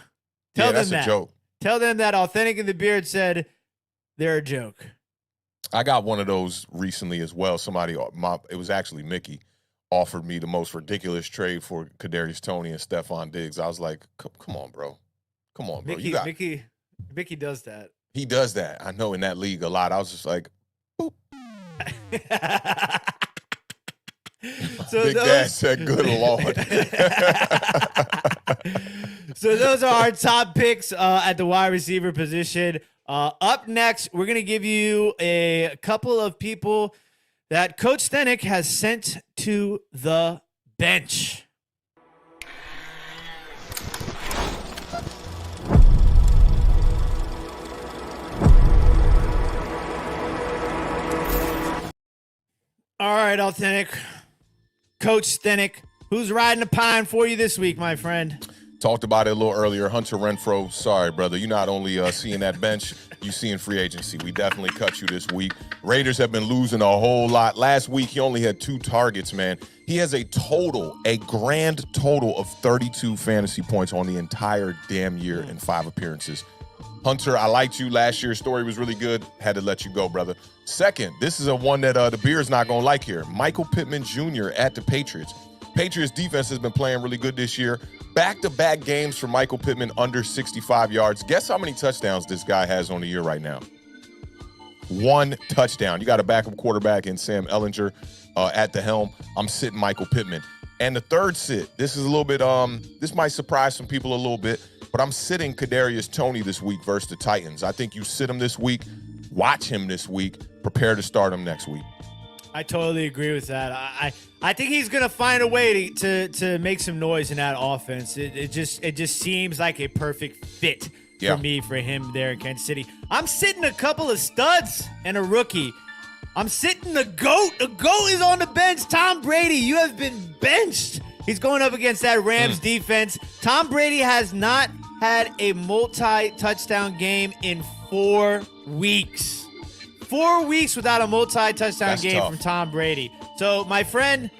Tell them that's that. A joke. Tell them that Awthentik and The Beard said they're a joke. I got one of those recently as well. It was actually Mickey, offered me the most ridiculous trade for Kadarius Toney and Stephon Diggs. I was like, come on, bro. Bro. Mickey does that. He does that. I know in that league a lot. I was just like, boop. So Big Dad said, good Lord. So those are our top picks at the wide receiver position. Up next, we're going to give you a couple of people that Coach Awthentik has sent to the bench. All right, Awthentik. Coach Awthentik, who's riding the pine for you this week, my friend? Talked about it a little earlier. Hunter Renfrow, sorry, brother. You're not only seeing that bench, you seeing free agency. We definitely cut you this week. Raiders have been losing a whole lot. Last week, he only had 2 targets, man. He has a grand total of 32 fantasy points on the entire damn year in 5 appearances. Hunter, I liked you last year. Story was really good. Had to let you go, brother. Second, this is a one that the Beard's not going to like here. Michael Pittman Jr. at the Patriots. Patriots defense has been playing really good this year. Back-to-back games for Michael Pittman under 65 yards. Guess how many touchdowns this guy has on the year right now? 1 touchdown. You got a backup quarterback in Sam Ehlinger at the helm. I'm sitting Michael Pittman. And the third sit, this is a little bit, this might surprise some people a little bit, but I'm sitting Kadarius Toney this week versus the Titans. I think you sit him this week, watch him this week, prepare to start him next week. I totally agree with that. I think he's gonna find a way to make some noise in that offense. It just seems like a perfect fit for me, for him there in Kansas City. I'm sitting a couple of studs and a rookie. I'm sitting the GOAT. The GOAT is on the bench. Tom Brady, you have been benched. He's going up against that Rams defense. Tom Brady has not had a multi-touchdown game in 4 weeks. 4 weeks without a multi-touchdown game from Tom Brady. So, my friend,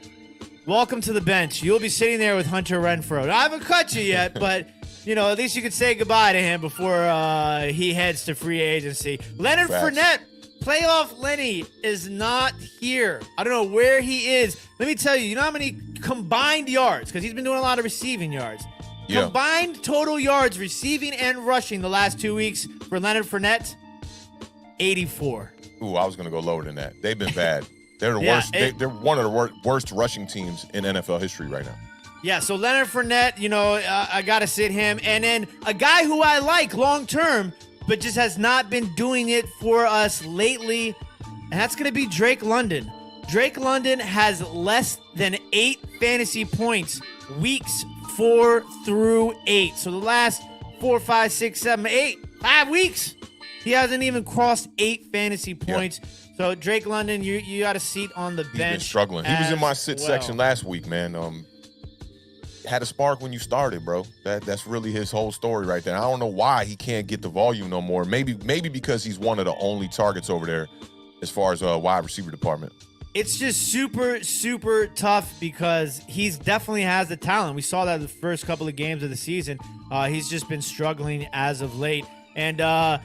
welcome to the bench. You'll be sitting there with Hunter Renfrow. I haven't cut you yet, but, at least you could say goodbye to him before he heads to free agency. Leonard Fournette, playoff Lenny, is not here. I don't know where he is. Let me tell you, you know how many combined yards, because he's been doing a lot of receiving yards. Yeah. Combined total yards, receiving and rushing the last 2 weeks for Leonard Fournette, 84. Ooh, I was going to go lower than that. They've been bad. They're the worst. They're one of the worst rushing teams in NFL history right now. Yeah, so Leonard Fournette, I got to sit him. And then a guy who I like long-term, but just has not been doing it for us lately, and that's going to be Drake London. Drake London has less than 8 fantasy points weeks 4 through 8. So the last 4, 5, 6, 7, 8, 5 weeks, he hasn't even crossed 8 fantasy points. Yep. So Drake London, you got a seat on the bench. He's been struggling. He was in my sit section last week, man. Had a spark when you started, bro. That's really his whole story right there. I don't know why he can't get the volume no more. Maybe because he's one of the only targets over there as far as wide receiver department. It's just super, super tough because he's definitely has the talent. We saw that in the first couple of games of the season. He's just been struggling as of late. And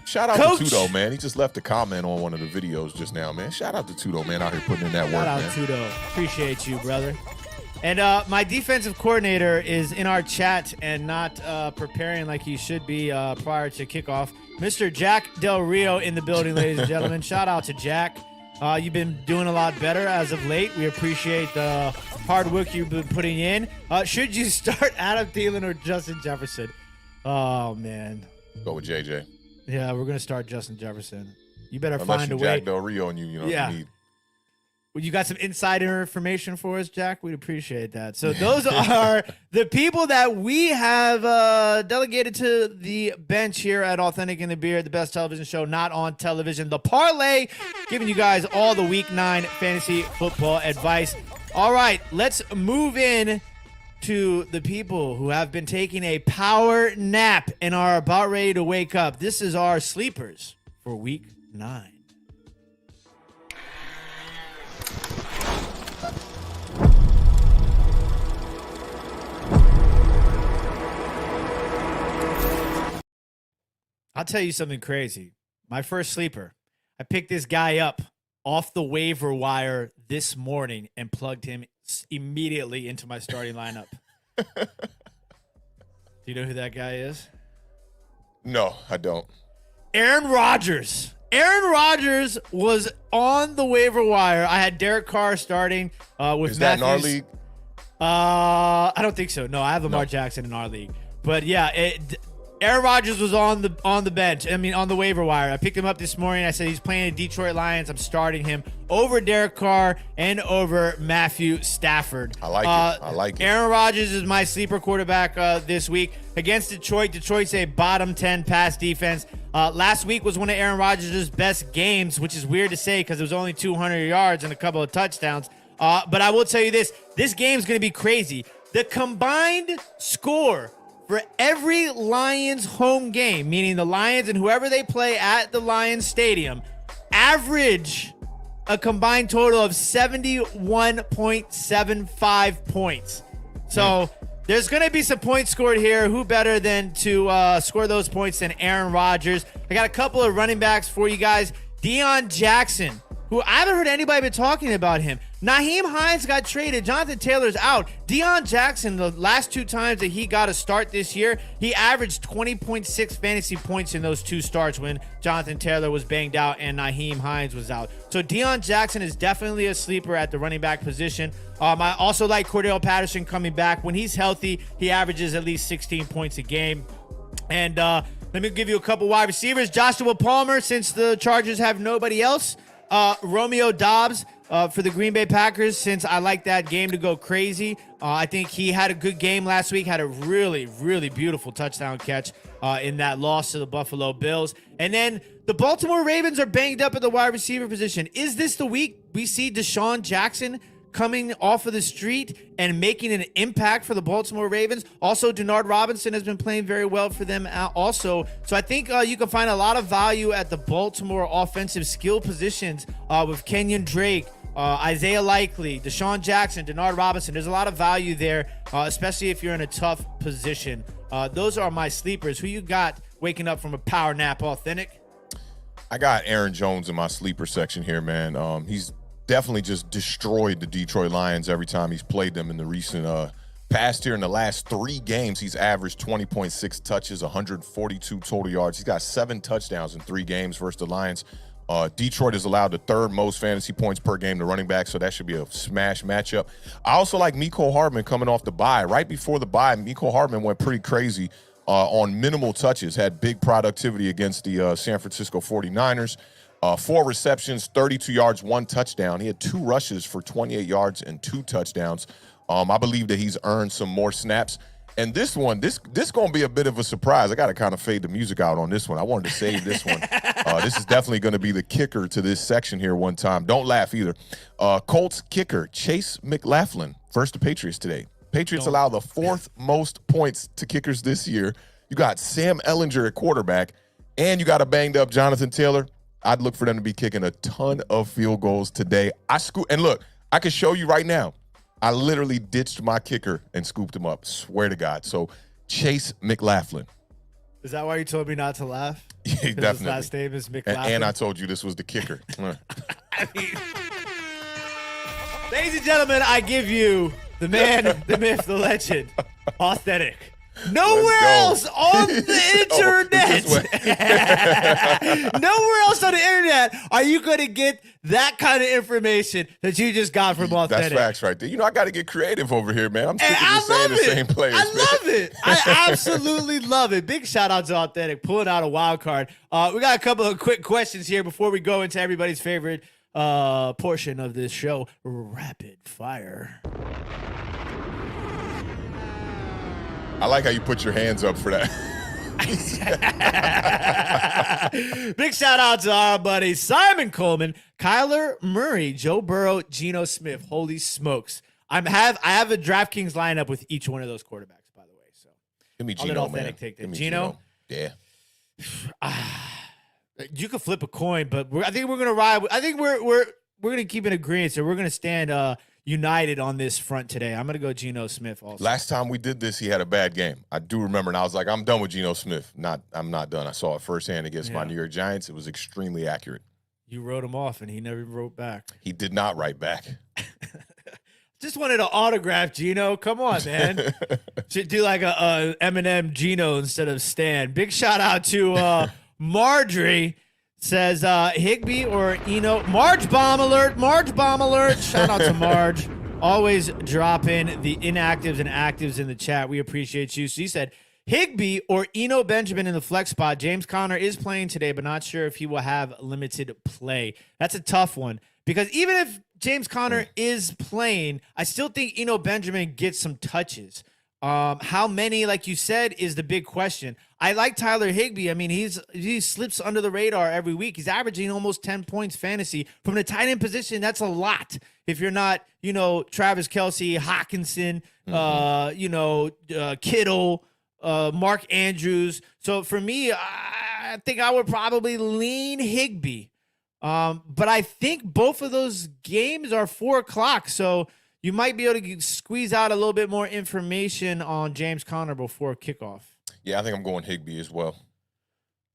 shout out to Tudo, man. He just left a comment on one of the videos just now, man. Shout out to Tudo, man, out here putting in that work, man. Shout out Tudo. Appreciate you, brother. And my defensive coordinator is in our chat and not preparing like he should be prior to kickoff. Mr. Jack Del Rio in the building, ladies and gentlemen. Shout out to Jack. You've been doing a lot better as of late. We appreciate the hard work you've been putting in. Should you start Adam Thielen or Justin Jefferson? Oh, man. Go with JJ. Yeah, we're going to start Justin Jefferson. You better Unless find a way. Jack Del Rio and you need. Well, you got some insider information for us, Jack? We'd appreciate that. So those are the people that we have delegated to the bench here at Awthentik and The Beard, the best television show not on television. The Parlay, giving you guys all the Week 9 fantasy football advice. All right, let's move in to the people who have been taking a power nap and are about ready to wake up. This is our sleepers for Week 9. I'll tell you something crazy. My first sleeper, I picked this guy up off the waiver wire this morning and plugged him immediately into my starting lineup. Do you know who that guy is? No, I don't. Aaron Rodgers. Aaron Rodgers was on the waiver wire. I had Derek Carr starting with Is that Matthews. in our league? I don't think so. No, I have Lamar Jackson in our league. But yeah, Aaron Rodgers was on the bench. I mean, on the waiver wire. I picked him up this morning. I said he's playing the Detroit Lions. I'm starting him over Derek Carr and over Matthew Stafford. I like it. Aaron Rodgers is my sleeper quarterback this week against Detroit. Detroit's a bottom 10 pass defense. Last week was one of Aaron Rodgers' best games, which is weird to say because it was only 200 yards and a couple of touchdowns. But I will tell you this game's going to be crazy. The combined score for every Lions home game, meaning the Lions and whoever they play at the Lions Stadium, average a combined total of 71.75 points. So there's going to be some points scored here. Who better than to score those points than Aaron Rodgers? I got a couple of running backs for you guys. Deion Jackson, who I haven't heard anybody been talking about him. Nyheim Hines got traded. Jonathan Taylor's out. Deion Jackson, the last two times that he got a start this year, he averaged 20.6 fantasy points in those two starts when Jonathan Taylor was banged out and Nyheim Hines was out. So Deion Jackson is definitely a sleeper at the running back position. I also like Cordell Patterson coming back. When he's healthy, he averages at least 16 points a game. And let me give you a couple wide receivers. Joshua Palmer, since the Chargers have nobody else. Romeo Doubs for the Green Bay Packers, since I like that game to go crazy. I think he had a good game last week, had a really, really beautiful touchdown catch in that loss to the Buffalo Bills. And then the Baltimore Ravens are banged up at the wide receiver position. Is this the week we see Deshaun Jackson coming off of the street and making an impact for the Baltimore Ravens? Also, Denard Robinson has been playing very well for them also. So I think you can find a lot of value at the Baltimore offensive skill positions with Kenyon Drake, Isaiah Likely, Deshaun Jackson, Denard Robinson. There's a lot of value there, especially if you're in a tough position. Those are my sleepers. Who you got waking up from a power nap, Authentic? I got Aaron Jones in my sleeper section here, man. He's definitely just destroyed the Detroit Lions every time he's played them in the recent past here. In the last 3 games, he's averaged 20.6 touches, 142 total yards. He's got 7 touchdowns in 3 games versus the Lions. Detroit has allowed the 3rd most fantasy points per game to running back, so that should be a smash matchup. I also like Mecole Hardman coming off the bye. Right before the bye, Mecole Hardman went pretty crazy on minimal touches, had big productivity against the San Francisco 49ers. 4 receptions, 32 yards, 1 touchdown. He had 2 rushes for 28 yards and 2 touchdowns. I believe that he's earned some more snaps. And this one, this going to be a bit of a surprise. I got to kind of fade the music out on this one. I wanted to save this one. This is definitely going to be the kicker to this section here one time. Don't laugh either. Colts kicker Chase McLaughlin versus the Patriots today. Patriots allow the 4th most points to kickers this year. You got Sam Ehlinger at quarterback, and you got a banged up Jonathan Taylor. I'd look for them to be kicking a ton of field goals today. And look, I can show you right now. I literally ditched my kicker and scooped him up. Swear to God. So Chase McLaughlin. Is that why you told me not to laugh? Yeah, definitely. His last name is McLaughlin. And I told you this was the kicker. I mean, ladies and gentlemen, I give you the man, the myth, the legend, Authentic. Nowhere else on the internet. Nowhere else on the internet are you going to get that kind of information that you just got from Authentic. That's facts right there. You know, I got to get creative over here, man. I'm sticking to saying the same players. I love it. I absolutely love it. Big shout out to Authentic pulling out a wild card. We got a couple of quick questions here before we go into everybody's favorite portion of this show, rapid fire. I like how you put your hands up for that. Big shout out to our buddy Simon Coleman, Kyler Murray, Joe Burrow, Geno Smith. Holy smokes. I have a DraftKings lineup with each one of those quarterbacks, by the way. So give me Geno, man. Take that. Geno? Yeah. You could flip a coin, but I think we're gonna ride. I think we're gonna keep in agreement. So we're gonna stand united on this front today. I'm going to go Geno Smith also. Last time we did this, he had a bad game. I do remember, and I was like, I'm done with Geno Smith. I'm not done. I saw it firsthand against my New York Giants. It was extremely accurate. You wrote him off, and he never wrote back. He did not write back. Just wanted to autograph Geno. Come on, man. Should do like a Eminem Geno instead of Stan. Big shout out to Marjorie. Says Higbee or Eno. Marge bomb alert. Marge bomb alert. Shout out to Marge. Always dropping the inactives and actives in the chat. We appreciate you. So he said Higbee or Eno Benjamin in the flex spot. James Conner is playing today, but not sure if he will have limited play. That's a tough one because even if James Conner is playing, I still think Eno Benjamin gets some touches. How many, like you said, is the big question. I like Tyler Higbee. I mean, he slips under the radar every week. He's averaging almost 10 points fantasy. From the tight end position, that's a lot. If you're not, Travis Kelce, Hawkinson, Kittle, Mark Andrews. So for me, I think I would probably lean Higbee. But I think both of those games are 4 o'clock. So you might be able to squeeze out a little bit more information on James Conner before kickoff. Yeah, I think I'm going Higbee as well.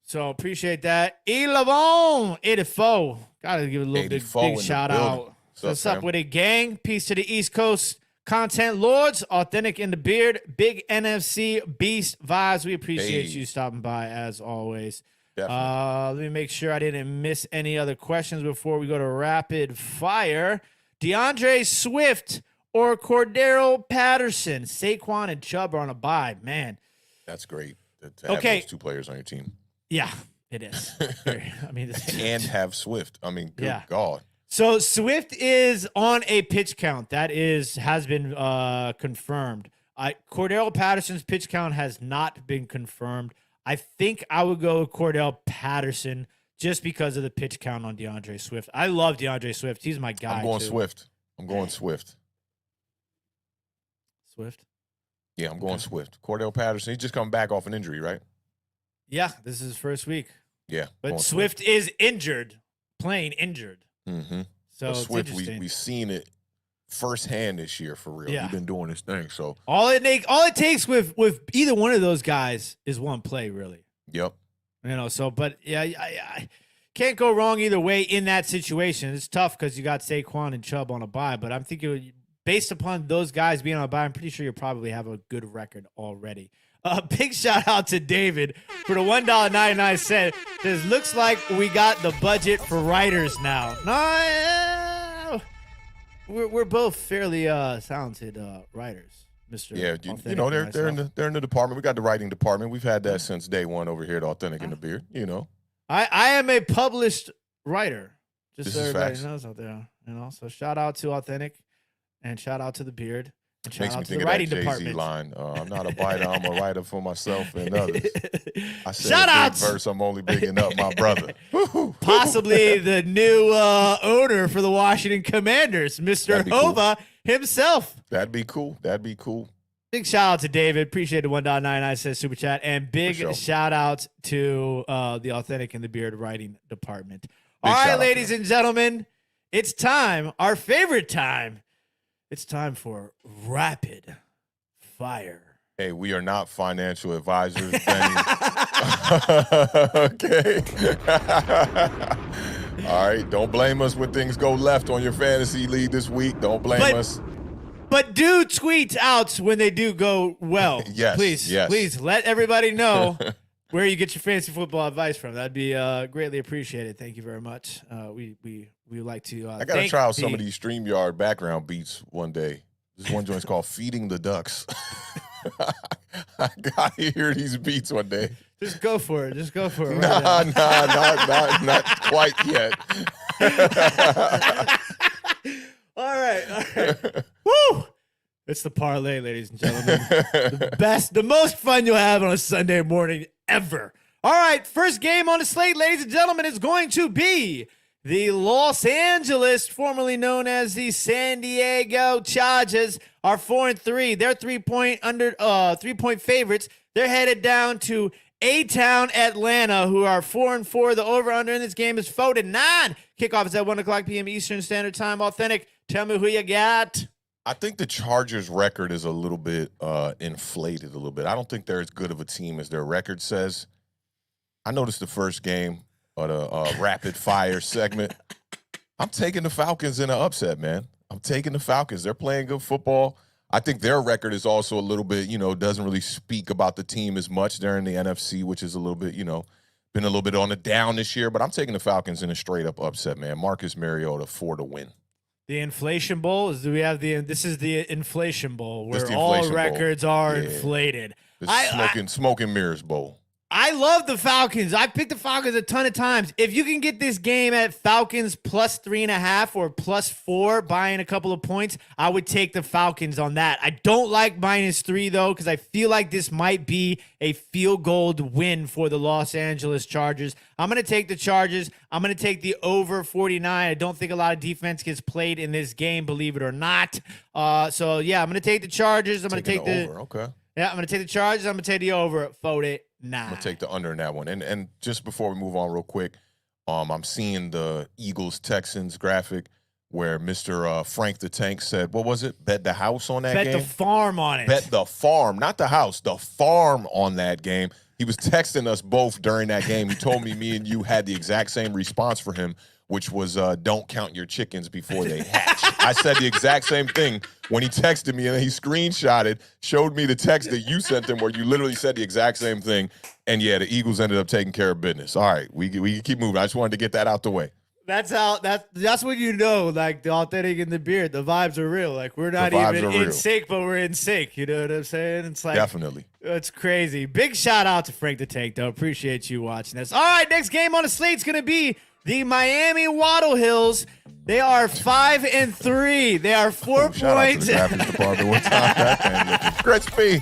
So appreciate that. Elevon 84. Gotta give a little big shout out. What's up with it, gang? Peace to the East Coast content lords. Awthentik and The Beard. Big NFC beast vibes. We appreciate you stopping by as always. Let me make sure I didn't miss any other questions before we go to rapid fire. DeAndre Swift or Cordero Patterson? Saquon and Chubb are on a bye. Man. That's great to have those 2 players on your team. Yeah, it is. I mean, and have Swift. I mean, good God. So Swift is on a pitch count. That has been confirmed. Cordero Patterson's pitch count has not been confirmed. I think I would go with Cordell Patterson just because of the pitch count on DeAndre Swift. I love DeAndre Swift. He's my guy. I'm going Swift. Swift. Swift? Yeah, I'm going Swift. Cordell Patterson, he's just coming back off an injury, right? Yeah, this is his first week. Yeah. But Swift is playing injured. Mm-hmm. So Swift, we've seen it firsthand this year for real. Yeah. We've been doing this thing. So all it takes with either one of those guys is one play, really. Yep. But yeah, I can't go wrong either way in that situation. It's tough because you got Saquon and Chubb on a bye, but I'm thinking based upon those guys being on a bye, I'm pretty sure you probably have a good record already. Big shout out to David for the $1.99. Says, looks like we got the budget for writers now. No, we're both fairly talented writers. Mr. Yeah, they're in the department. We got the writing department. We've had that since day one over here at Awthentik and The Beard. I am a published writer. Just so everybody facts. knows out there. So shout out to Awthentik and shout out to The Beard. And shout Makes me out to think the of writing that Jay-Z department. line. I'm not a biter. I'm a writer for myself and others. I said shout out verse. I'm only bigging up my brother. Possibly the new owner for the Washington Commanders, Mr. Hova himself. That'd be cool. Big shout out to David. Appreciate the $1.99 says super chat. And big shout out to the Awthentik and The Beard writing department. All right, ladies and gentlemen, it's time, our favorite time. It's time for rapid fire. Hey, we are not financial advisors, Benny. Okay. All right. Don't blame us when things go left on your fantasy league this week. Don't blame us. But do tweet out when they do go well. Yes. Please let everybody know where you get your fantasy football advice from. That'd be greatly appreciated. Thank you very much. We would like to. I gotta try out some of these StreamYard background beats one day. This one joint's called "Feeding the Ducks." I gotta hear these beats one day. Just go for it. Not quite yet. All right. Woo! It's the parlay, ladies and gentlemen. The most fun you'll have on a Sunday morning ever. All right, first game on the slate, ladies and gentlemen, is going to be the Los Angeles, formerly known as the San Diego Chargers, are 4-3. They're 3-point favorites. They're headed down to A-Town, Atlanta, who are 4-4. The over/under in this game is 49. Kickoff is at 1:00 p.m. Eastern Standard Time. Awthentik, tell me who you got. I think the Chargers' record is a little bit inflated a little bit. I don't think they're as good of a team as their record says. I noticed the first game of the rapid fire segment. I'm taking the Falcons in an upset, man. I'm taking the Falcons. They're playing good football. I think their record is also a little bit, doesn't really speak about the team as much. They're in the NFC, which is a little bit, been a little bit on the down this year. But I'm taking the Falcons in a straight-up upset, man. Marcus Mariota 4 to win. The Inflation Bowl is. Do we have the? This is the Inflation Bowl where the all Inflation records Bowl. are Yeah. inflated. The smoking mirrors bowl. I love the Falcons. I picked the Falcons a ton of times. If you can get this game at Falcons plus 3.5 or plus 4, buying a couple of points, I would take the Falcons on that. I don't like -3 though, because I feel like this might be a field goal win for the Los Angeles Chargers. I'm going to take the Chargers. I'm going to take the over 49. I don't think a lot of defense gets played in this game, believe it or not. So yeah, I'm going to take the Chargers. I'm going to take the over. Okay. Yeah, I'm going to take the Chargers. I'm going to take the over at 49. I'm gonna take the under in that one. And just before we move on real quick, I'm seeing the Eagles-Texans graphic where Mr. Frank the Tank said, what was it? Bet the house on that game? Bet the farm on it. Bet the farm, not the house, the farm on that game. He was texting us both during that game. He told me and you had the exact same response for him, which was don't count your chickens before they hatch. I said the exact same thing when he texted me, and he screenshotted, showed me the text that you sent him where you literally said the exact same thing. And yeah, the Eagles ended up taking care of business. All right, we can keep moving. I just wanted to get that out the way. That's when you know, like, the Authentic and the Beard, the vibes are real. Like, we're not even in sync, but we're in sync. You know what I'm saying? It's like, definitely. It's crazy. Big shout out to Frank the Tank, though. Appreciate you watching this. All right, next game on the slate's going to be the Miami Waddle Hills. They are 5-3. They are 4 points. Shout out to the graphics department. What time that thing looking crispy.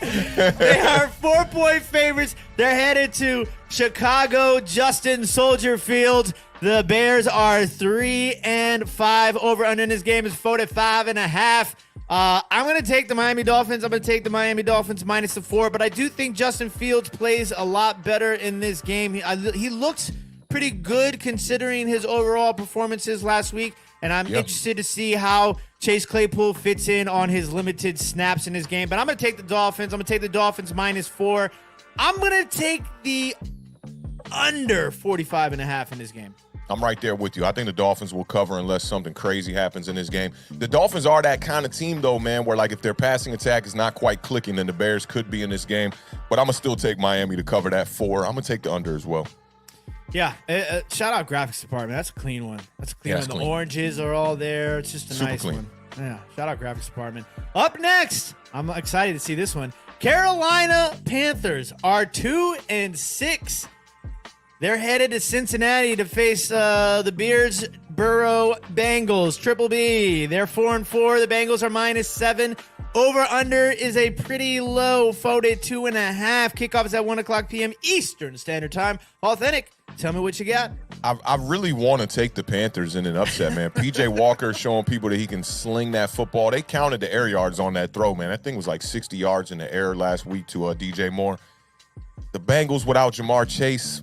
They are 4-point favorites. They're headed to Chicago, Justin Soldier Field. The Bears are 3-5. Over under in this game is 45.5. I'm going to take the Miami Dolphins. I'm going to take the Miami Dolphins -4, but I do think Justin Fields plays a lot better in this game. He looks pretty good considering his overall performances last week, and I'm interested to see how Chase Claypool fits in on his limited snaps in his game. But I'm going to take the Dolphins. I'm going to take the Dolphins -4. I'm going to take the under 45.5 in this game. I'm right there with you. I think the Dolphins will cover unless something crazy happens in this game. The Dolphins are that kind of team, though, man, where, like, if their passing attack is not quite clicking, then the Bears could be in this game. But I'm going to still take Miami to cover that 4. I'm going to take the under as well. Yeah, shout out graphics department. That's a clean one. That's a clean one. The oranges are all there. It's just a super nice clean one. Yeah, shout out graphics department. Up next, I'm excited to see this one. Carolina Panthers are 2-6. They're headed to Cincinnati to face the Bears Burrow Bengals. Triple B. They're 4-4. The Bengals are -7. Over under is a pretty low, folded 2.5. Kickoff is at 1:00 p.m. Eastern Standard Time. Authentic, tell me what you got. I really want to take the Panthers in an upset, man. PJ Walker showing people that he can sling that football. They counted the air yards on that throw, man. That thing was like 60 yards in the air last week to DJ Moore. The Bengals without Jamar Chase,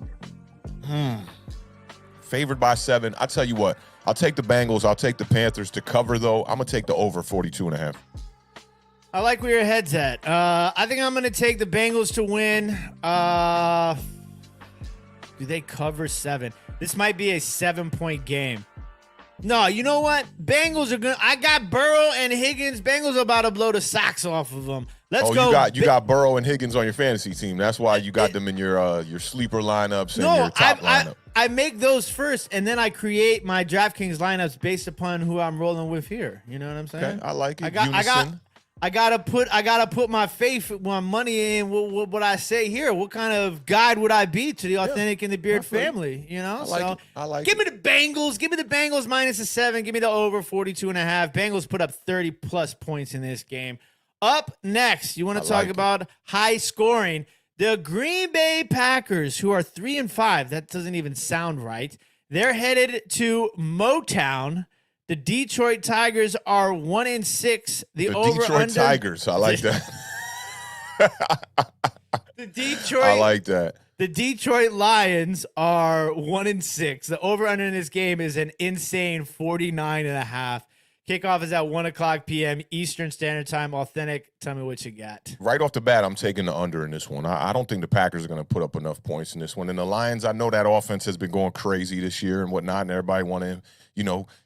favored by 7. I tell you what, I'll take the Bengals. I'll take the Panthers to cover, though. I'm going to take the over 42.5. I like where your head's at. I think I'm going to take the Bengals to win. Do they cover 7? This might be a 7-point game. No, you know what? Bengals are going to... I got Burrow and Higgins. Bengals are about to blow the socks off of them. Let's go. You got Burrow and Higgins on your fantasy team. That's why you got them in your sleeper lineups and your top lineup. I make those first, and then I create my DraftKings lineups based upon who I'm rolling with here. You know what I'm saying? Okay, I like it. I gotta put my faith, my money in what I say here. What kind of guide would I be to the Authentic and the Beard family? You know, I like give me the Bengals. Give me the Bengals -7. Give me the over 42.5. Bengals put up 30+ points in this game. Up next, you want to talk about high scoring? The Green Bay Packers, who are 3-5. That doesn't even sound right. They're headed to Motown. The Detroit Tigers are 1-6. The Detroit Tigers. I like that. I like that. The Detroit Lions are 1-6. The over-under in this game is an insane 49.5. Kickoff is at 1:00 p.m. Eastern Standard Time. Authentic, tell me what you got. Right off the bat, I'm taking the under in this one. I don't think the Packers are going to put up enough points in this one. And the Lions, I know that offense has been going crazy this year and whatnot, and everybody want to,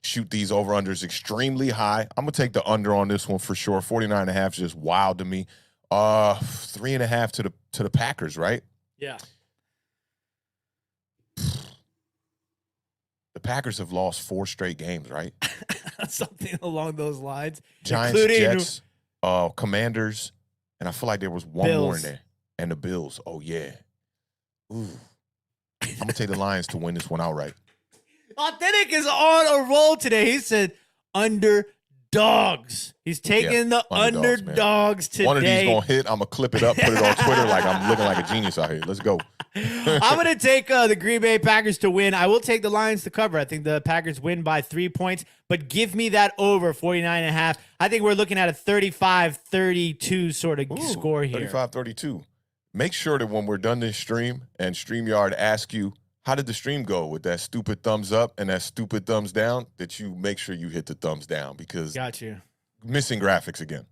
shoot these over-unders extremely high. I'm going to take the under on this one for sure. 49.5 is just wild to me. 3.5 to the Packers, right? Yeah. The Packers have lost 4 straight games, right? something along those lines. Giants, including Jets, Commanders, and I feel like there was one more in there. And the Bills. Oh, yeah. Ooh. I'm going to take the Lions to win this one outright. Awthentik is on a roll today. He said underdogs. He's taking the underdogs today. One of these going to hit. I'm going to clip it up, put it on Twitter like I'm looking like a genius out here. Let's go. I'm going to take the Green Bay Packers to win. I will take the Lions to cover. I think the Packers win by 3 points, but give me that over 49.5. I think we're looking at a 35-32 sort of score here. 35-32. Make sure that when we're done this stream and StreamYard asks you, how did the stream go with that stupid thumbs up and that stupid thumbs down, that you make sure you hit the thumbs down because got you. Missing graphics again.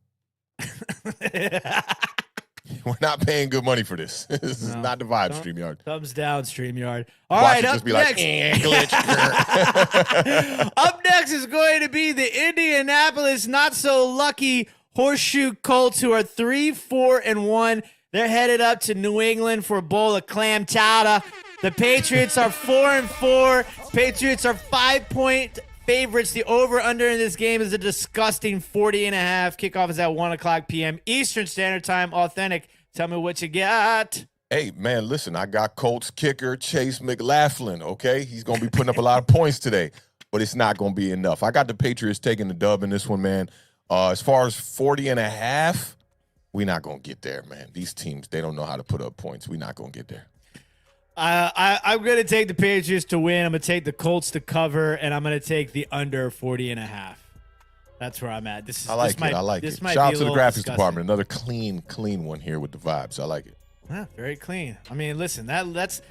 We're not paying good money for this. This is not the vibe, StreamYard. Thumbs down, StreamYard. All right, up just be next. Like, glitch. Up next is going to be the Indianapolis not so lucky Horseshoe Colts, who are 3-4-1. They're headed up to New England for a bowl of clam chowder. The Patriots are 4-4. Patriots are 5-point favorites. The over-under in this game is a disgusting 40.5. Kickoff is at 1 o'clock p.m. Eastern Standard Time. Awthentik, tell me what you got. Hey, man, listen, I got Colts kicker Chase McLaughlin, okay? He's going to be putting up a lot of points today, but it's not going to be enough. I got the Patriots taking the dub in this one, man. As far as 40.5, we're not going to get there, man. These teams, they don't know how to put up points. We're not going to get there. I'm going to take the Patriots to win. I'm going to take the Colts to cover, and I'm going to take the under 40.5. That's where I'm at. I like it. Shout out to the graphics department. Another clean one here with the vibes. I like it. Yeah, very clean. I mean, listen, that's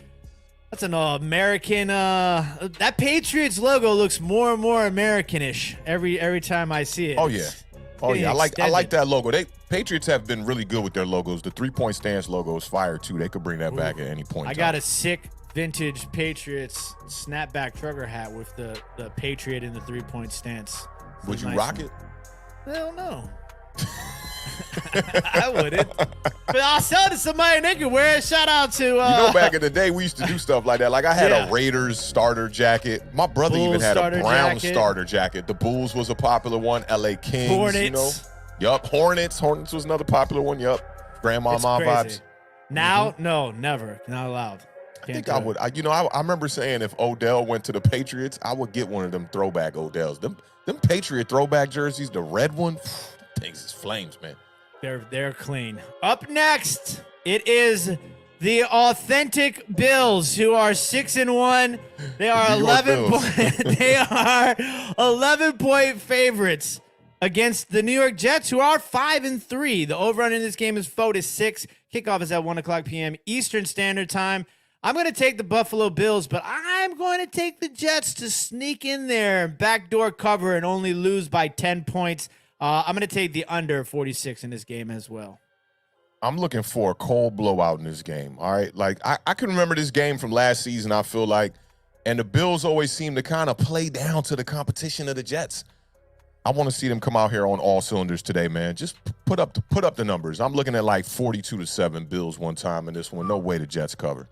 an American. That Patriots logo looks more and more Americanish every time I see it. Oh yeah. I like that logo. Patriots have been really good with their logos. The 3-point stance logo is fire too. They could bring that back at any point. I got a sick vintage Patriots snapback trucker hat with the Patriot in the 3-point stance. Would you rock it? Hell no. I wouldn't. But I'll sell it to somebody and they can wear it. Shout out to back in the day we used to do stuff like that. Like I had a Raiders starter jacket. My brother even had a Brown starter jacket. The Bulls was a popular one. LA Kings. Hornets. Yup. Hornets. Hornets was another popular one. Yup. Grandma mom vibes. Now, no, never. Not allowed. I think I would. I remember saying if Odell went to the Patriots, I would get one of them throwback Odells. Them Patriot throwback jerseys, the red one, things is flames, man. They're clean. Up next, it is the Awthentik Bills, who are 6-1. They are 11-point favorites against the New York Jets, who are 5-3. The over-under in this game is 4-6. Kickoff is at 1 o'clock p.m. Eastern Standard Time. I'm going to take the Buffalo Bills, but I'm going to take the Jets to sneak in there, backdoor cover, and only lose by 10 points. I'm going to take the under 46 in this game as well. I'm looking for a cold blowout in this game, all right? Like, I can remember this game from last season, I feel like, and the Bills always seem to kind of play down to the competition of the Jets. I want to see them come out here on all cylinders today, man. Just put up the numbers. I'm looking at like 42-7 Bills one time in this one. No way the Jets cover.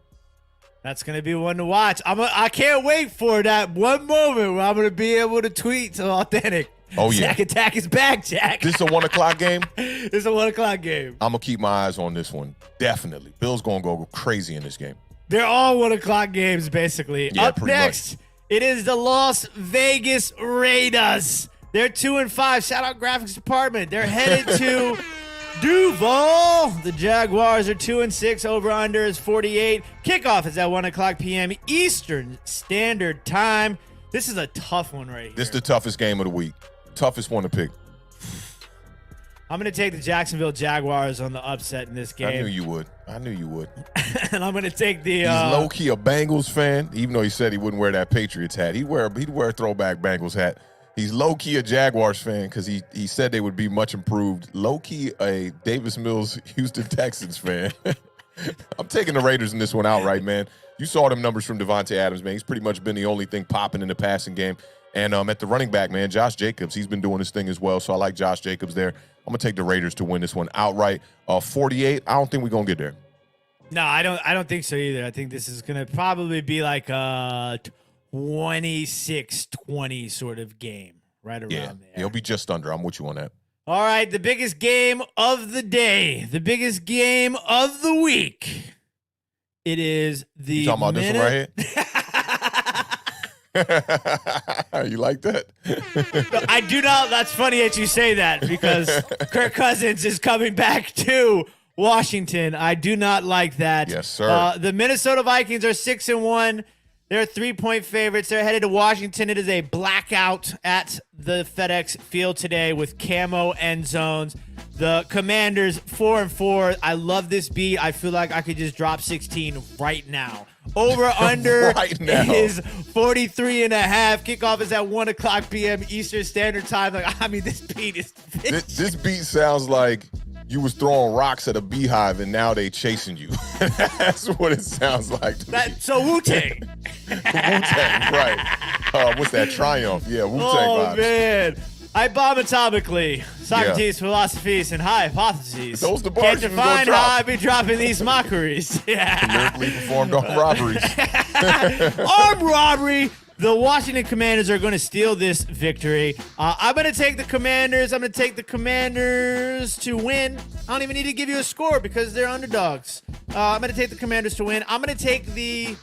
That's going to be one to watch. I can't wait for that one moment where I'm going to be able to tweet to Awthentik. Oh, yeah. Jack Attack is back, Jack. This is a 1 o'clock game? This is a 1 o'clock game. I'm going to keep my eyes on this one. Definitely. Bills going to go crazy in this game. They're all 1 o'clock games, basically. Yeah, Up next, it is the Las Vegas Raiders. They're 2-5. Shout out graphics department. They're headed to Duval. The Jaguars are 2-6. Over under is 48. Kickoff is at 1 o'clock p.m. Eastern Standard Time. This is a tough one right here. This is the toughest game of the week. Toughest one to pick. I'm going to take the Jacksonville Jaguars on the upset in this game. I knew you would. And I'm going to take the... He's low-key a Bengals fan, even though he said he wouldn't wear that Patriots hat. He'd wear a throwback Bengals hat. He's low-key a Jaguars fan because he said they would be much improved. Low-key a Davis Mills Houston Texans fan. I'm taking the Raiders in this one outright, man. You saw them numbers from Devontae Adams, man. He's pretty much been the only thing popping in the passing game. And at the running back, man, Josh Jacobs, he's been doing his thing as well. So I like Josh Jacobs there. I'm going to take the Raiders to win this one outright. 48, I don't think we're going to get there. No, I don't think so either. I think this is going to probably be like a 26-20 sort of game, right around Yeah, there. he'll be just under. I'm with you on that. All right, the biggest game of the day, the biggest game of the week. It is the You talking about this one right here? You like that? I do not. That's funny that you say that because Kirk Cousins is coming back to Washington. I do not like that. Yes, sir. The Minnesota Vikings are 6-1. They're 3-point favorites. They're headed to Washington. It is a blackout at the FedEx Field today with camo end zones. The Commanders 4-4. I love this beat. I feel like I could just drop 16 right now. Over under right now is 43.5. Kickoff is at 1 o'clock p.m. Eastern Standard Time. Like, I mean, this beat is this beat sounds like you was throwing rocks at a beehive and now they chasing you. That's what it sounds like to me. So Wu-Tang. Wu-Tang, right. What's that? Triumph. Yeah, Wu-Tang vibes. Oh, man. I bomb atomically. Socrates, philosophies, and hypotheses. Those the bars Can't you was define gonna how drop. I be dropping these mockeries. Yeah. Lyrically performed on robberies. Armed robbery. The Washington Commanders are going to steal this victory. I'm going to take the Commanders. I'm going to take the Commanders to win. I don't even need to give you a score because they're underdogs. I'm going to take the Commanders to win. I'm going to take the...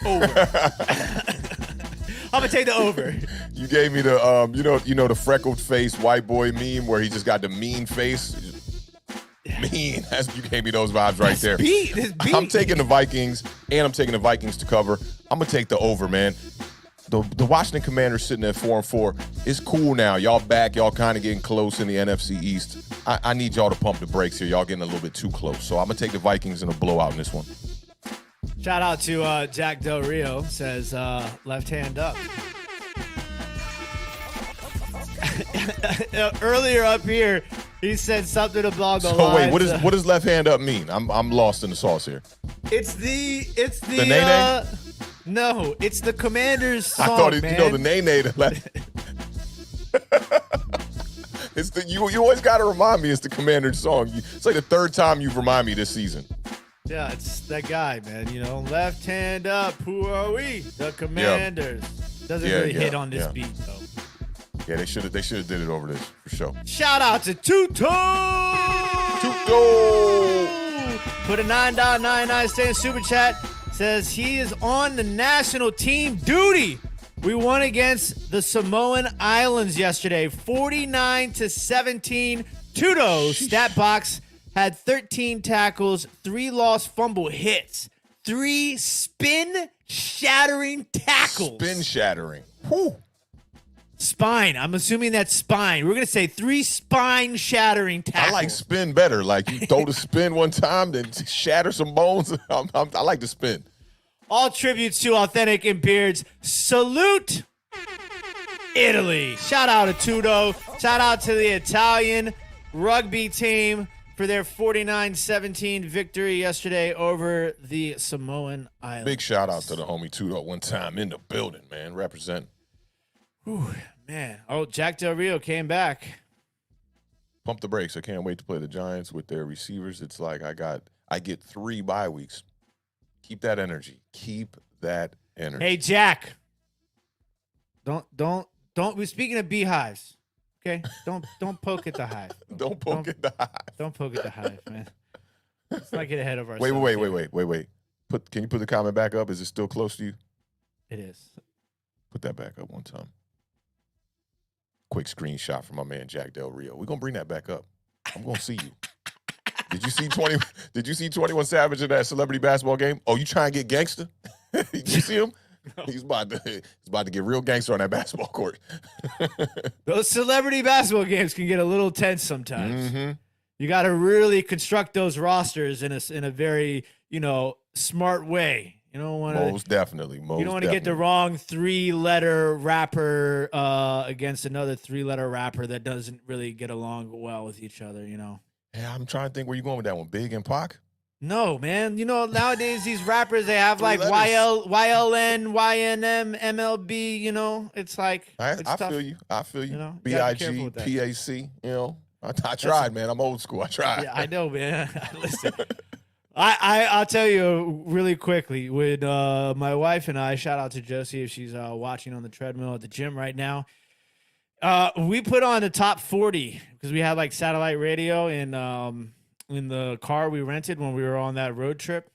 over. I'm going to take the over. You gave me the you know the freckled face white boy meme where he just got the mean face. Mean. You gave me those vibes right there. This beat. I'm taking the Vikings, and I'm taking the Vikings to cover. I'm gonna take the over, man. The Washington Commanders sitting at 4-4. It's cool now. Y'all back. Y'all kind of getting close in the NFC East. I need y'all to pump the brakes here. Y'all getting a little bit too close. So I'm gonna take the Vikings in a blowout in this one. Shout out to Jack Del Rio. Says left hand up. Earlier up here, he said something along the lines. So wait, what does left hand up mean? I'm lost in the sauce here. It's the nay-nay? No, it's the Commanders song, I thought man. you know the nay-nay. It's the you always got to remind me it's the Commanders song. It's like the third time you've reminded me this season. Yeah, it's that guy, man. You know, left hand up. Who are we? The Commanders. Doesn't really hit on this beat though. Yeah, they should have did it over this for sure. Shout out to Tuto! Put a $9.99 super chat. Says he is on the national team duty. We won against the Samoan Islands yesterday, 49-17. Tuto stat box had 13 tackles, 3 lost fumble hits, 3 spin shattering tackles. Spin shattering. Whew. Spine. I'm assuming that's spine. We're going to say 3 spine-shattering tackles. I like spin better. Like you throw the spin one time, then shatter some bones. I like the spin. All tributes to Awthentik and Beard's Salute Italy. Shout out to Tudo. Shout out to the Italian rugby team for their 49-17 victory yesterday over the Samoan Islands. Big shout out to the homie Tudo one time in the building, man. Representing. Ooh, man. Oh, Jack Del Rio came back. Pump the brakes. I can't wait to play the Giants with their receivers. It's like I get 3 bye weeks. Keep that energy. Keep that energy. Hey, Jack. Don't we're speaking of beehives. Okay? Don't poke at the hive. Don't poke at the hive. Don't poke at the hive, man. Let's not get ahead of ourselves. Wait. Can you put the comment back up? Is it still close to you? It is. Put that back up one time. Quick screenshot from my man Jack Del Rio. We're gonna bring that back up. I'm gonna see you. Did you see 21 Savage in that celebrity basketball game? Oh, you trying to get gangster? Did you see him? No. He's about to get real gangster on that basketball court. Those celebrity basketball games can get a little tense sometimes. Mm-hmm. You got to really construct those rosters in a very, smart way. You don't want to most definitely. You don't want to get the wrong 3-letter rapper against another 3-letter rapper that doesn't really get along well with each other. Yeah, I'm trying to think where you going with that one. Big and Pac? No, man. Nowadays these rappers, they have like YLN, YNM, MLB. It's like it's I tough. feel you. BIG, PAC. I tried, man. I'm old school. I tried. Yeah, I know, man. Listen. I'll tell you really quickly. With my wife and I, shout out to Josie if she's watching on the treadmill at the gym right now. We put on the top 40 because we had like satellite radio in the car we rented when we were on that road trip.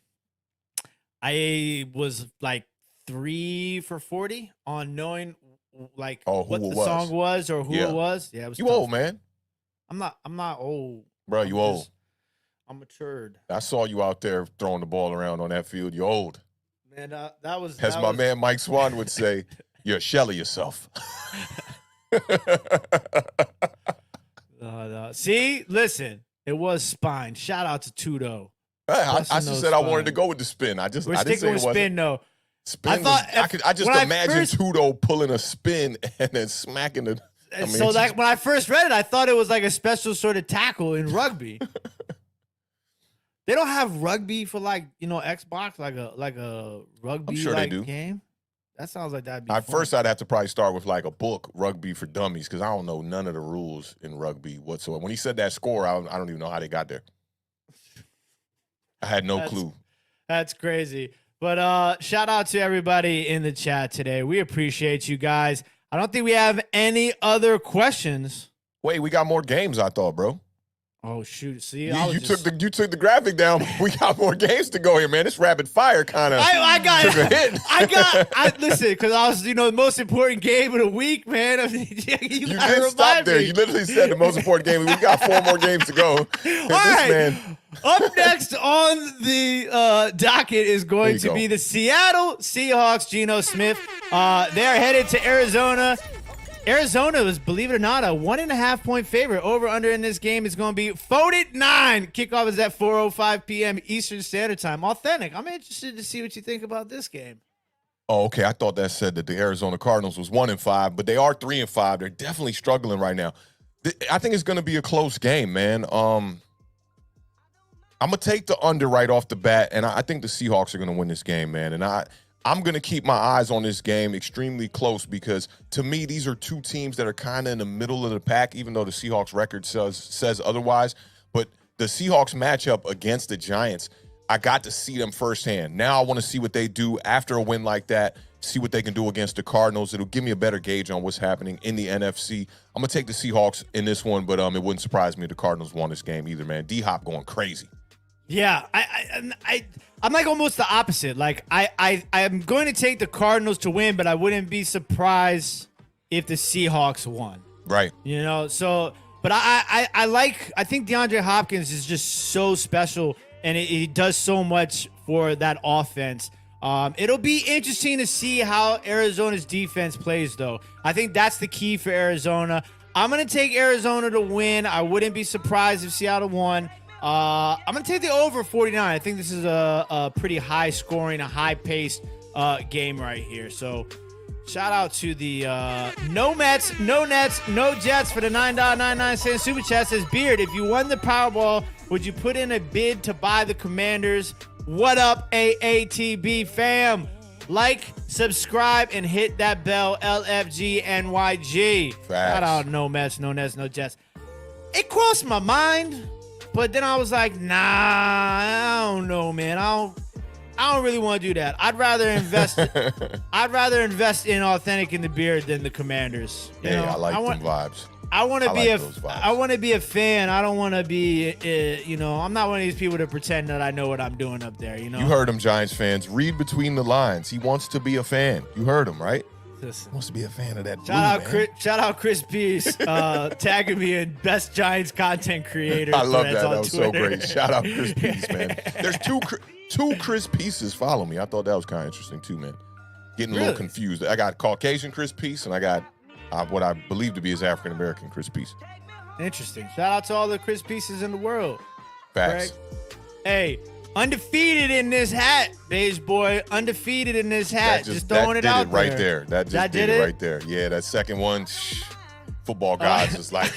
I was like 3 for 40 on knowing like what the song was or who it was. Yeah, it was. You tough. old, man. I'm not old, bro. You old. I'm matured. I saw you out there throwing the ball around on that field. You're old. Man, that was. As my man Mike Swan would say, you're a shell of yourself. See, listen, it was spine. Shout out to Tudo. I just said I wanted to go with the spin. We're sticking didn't say with spin, though. Spin. I just imagine Tudo pulling a spin and then smacking the. So like when I first read it, I thought it was like a special sort of tackle in rugby. They don't have rugby for like Xbox, like a rugby game. That sounds like that'd be. First, I'd have to probably start with like a book, Rugby for Dummies, because I don't know none of the rules in rugby whatsoever. When he said that score, I don't even know how they got there. I had no clue. That's crazy. But shout out to everybody in the chat today. We appreciate you guys. I don't think we have any other questions. Wait, we got more games, I thought, bro. Oh shoot! See, you took the graphic down. We got more games to go here, man. This rapid fire kind of took a hit. Listen, because I was the most important game of the week, man. I mean, you didn't stop there. You literally said the most important game. We got 4 more games to go. All right. Man. Up next on the docket is going to be the Seattle Seahawks. Geno Smith. They're headed to Arizona. Arizona was, believe it or not, a 1.5 point favorite. Over under in this game is going to be 49. Kickoff is at 4:05 p.m. Eastern Standard Time. Authentic. I'm interested to see what you think about this game. Oh, okay. I thought that said that the Arizona Cardinals was 1-5, but they are 3-5. They're definitely struggling right now. I think it's going to be a close game, man. I'm going to take the under right off the bat, and I think the Seahawks are going to win this game, man. And I'm going to keep my eyes on this game extremely close because, to me, these are two teams that are kind of in the middle of the pack, even though the Seahawks record says otherwise. But the Seahawks matchup against the Giants, I got to see them firsthand. Now I want to see what they do after a win like that, see what they can do against the Cardinals. It'll give me a better gauge on what's happening in the NFC. I'm going to take the Seahawks in this one, but it wouldn't surprise me if the Cardinals won this game either, man. D-Hop going crazy. Yeah, I'm like almost the opposite. Like I'm going to take the Cardinals to win, but I wouldn't be surprised if the Seahawks won. Right. So but I think DeAndre Hopkins is just so special and he does so much for that offense. It'll be interesting to see how Arizona's defense plays, though. I think that's the key for Arizona. I'm going to take Arizona to win. I wouldn't be surprised if Seattle won. I'm going to take the over 49. I think this is a pretty high scoring, a high paced game right here. So shout out to the no Mets, no Nets, no Jets for the $9.99 super chat. Says Beard, if you won the Powerball, would you put in a bid to buy the Commanders? What up, AATB fam? Like, subscribe, and hit that bell, LFGNYG. Facts. Shout out no Mets, no Nets, no Jets. It crossed my mind. But then I was like, nah, I don't know, man. I don't really want to do that. I'd rather invest. In Authentic and The Beard than the Commanders. I like them vibes. I want to be a fan. I don't want to be. I'm not one of these people to pretend that I know what I'm doing up there. You heard him, Giants fans. Read between the lines. He wants to be a fan. You heard him, right? Listen. Wants to be a fan of that. Shout out Chris Peace, tagging me in best Giants content creator. I love that. That was Twitter. So great. Shout out Chris Peace, man. There's two Chris Pieces follow me. I thought that was kind of interesting too, man. Getting a little confused. I got Caucasian Chris Peace, and I got what I believe to be his African American Chris Peace. Interesting. Shout out to all the Chris Pieces in the world. Facts. Greg. Hey. Undefeated in this hat, beige boy. Undefeated in this hat. Just throwing it out right there. That did it right there. Yeah, that second one, football gods is like.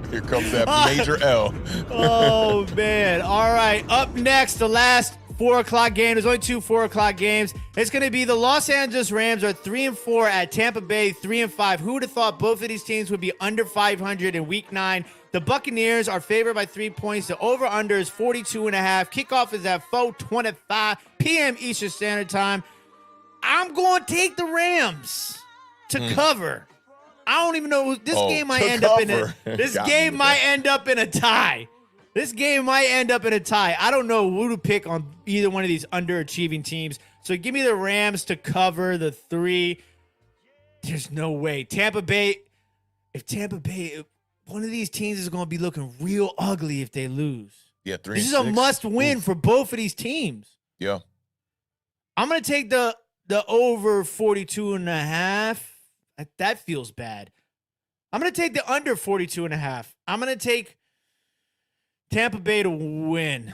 Here comes that major L. Oh, man. All right. Up next, the last 4 o'clock game. There's only 2 4 o'clock games. It's going to be the Los Angeles Rams are 3-4 at Tampa Bay 3-5. Who would have thought both of these teams would be under 500 in Week 9? The Buccaneers are favored by 3 points. The over-under is 42.5. Kickoff is at 4:25 p.m. Eastern Standard Time. I'm going to take the Rams to cover. I don't even know. This game might end up in a tie. This game might end up in a tie. I don't know who to pick on either one of these underachieving teams. So give me the Rams to cover the 3. There's no way. Tampa Bay, one of these teams is going to be looking real ugly if they lose. Yeah, 3-6. This is a must-win for both of these teams. Yeah. I'm going to take the over 42.5. That feels bad. I'm going to take the under 42.5. I'm going to take Tampa Bay to win,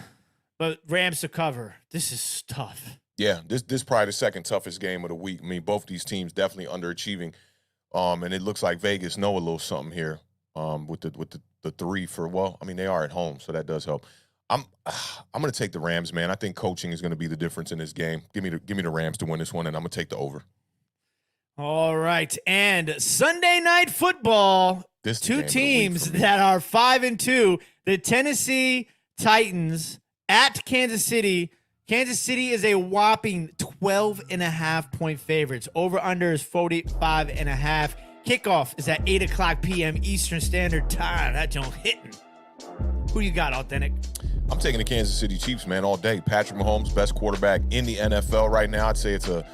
but Rams to cover. This is tough. Yeah, this is probably the second toughest game of the week. I mean, both these teams definitely underachieving. And it looks like Vegas know a little something here with the 3 for, well, I mean, they are at home, so that does help. I'm going to take the Rams, man. I think coaching is going to be the difference in this game. Give me the Rams to win this one, and I'm going to take the over. All right, and Sunday Night Football, two teams that are 5-2, the Tennessee Titans at Kansas City. Kansas City is a whopping 12.5-point favorites. Over-under is 45.5. Kickoff is at 8 o'clock p.m. Eastern Standard Time. That joint hitting. Who you got, Awthentik? I'm taking the Kansas City Chiefs, man, all day. Patrick Mahomes, best quarterback in the NFL right now. I'd say it's a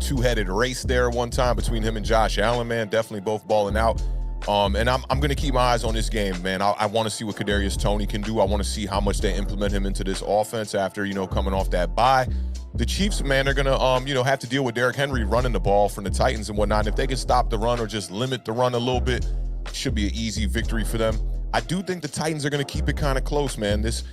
two-headed race there one time between him and Josh Allen, man. Definitely both balling out. And I'm going to keep my eyes on this game, man. I want to see what Kadarius Toney can do. I want to see how much they implement him into this offense after, coming off that bye. The Chiefs, man, are going to, have to deal with Derrick Henry running the ball from the Titans and whatnot. If they can stop the run or just limit the run a little bit, it should be an easy victory for them. I do think the Titans are going to keep it kind of close, man. This,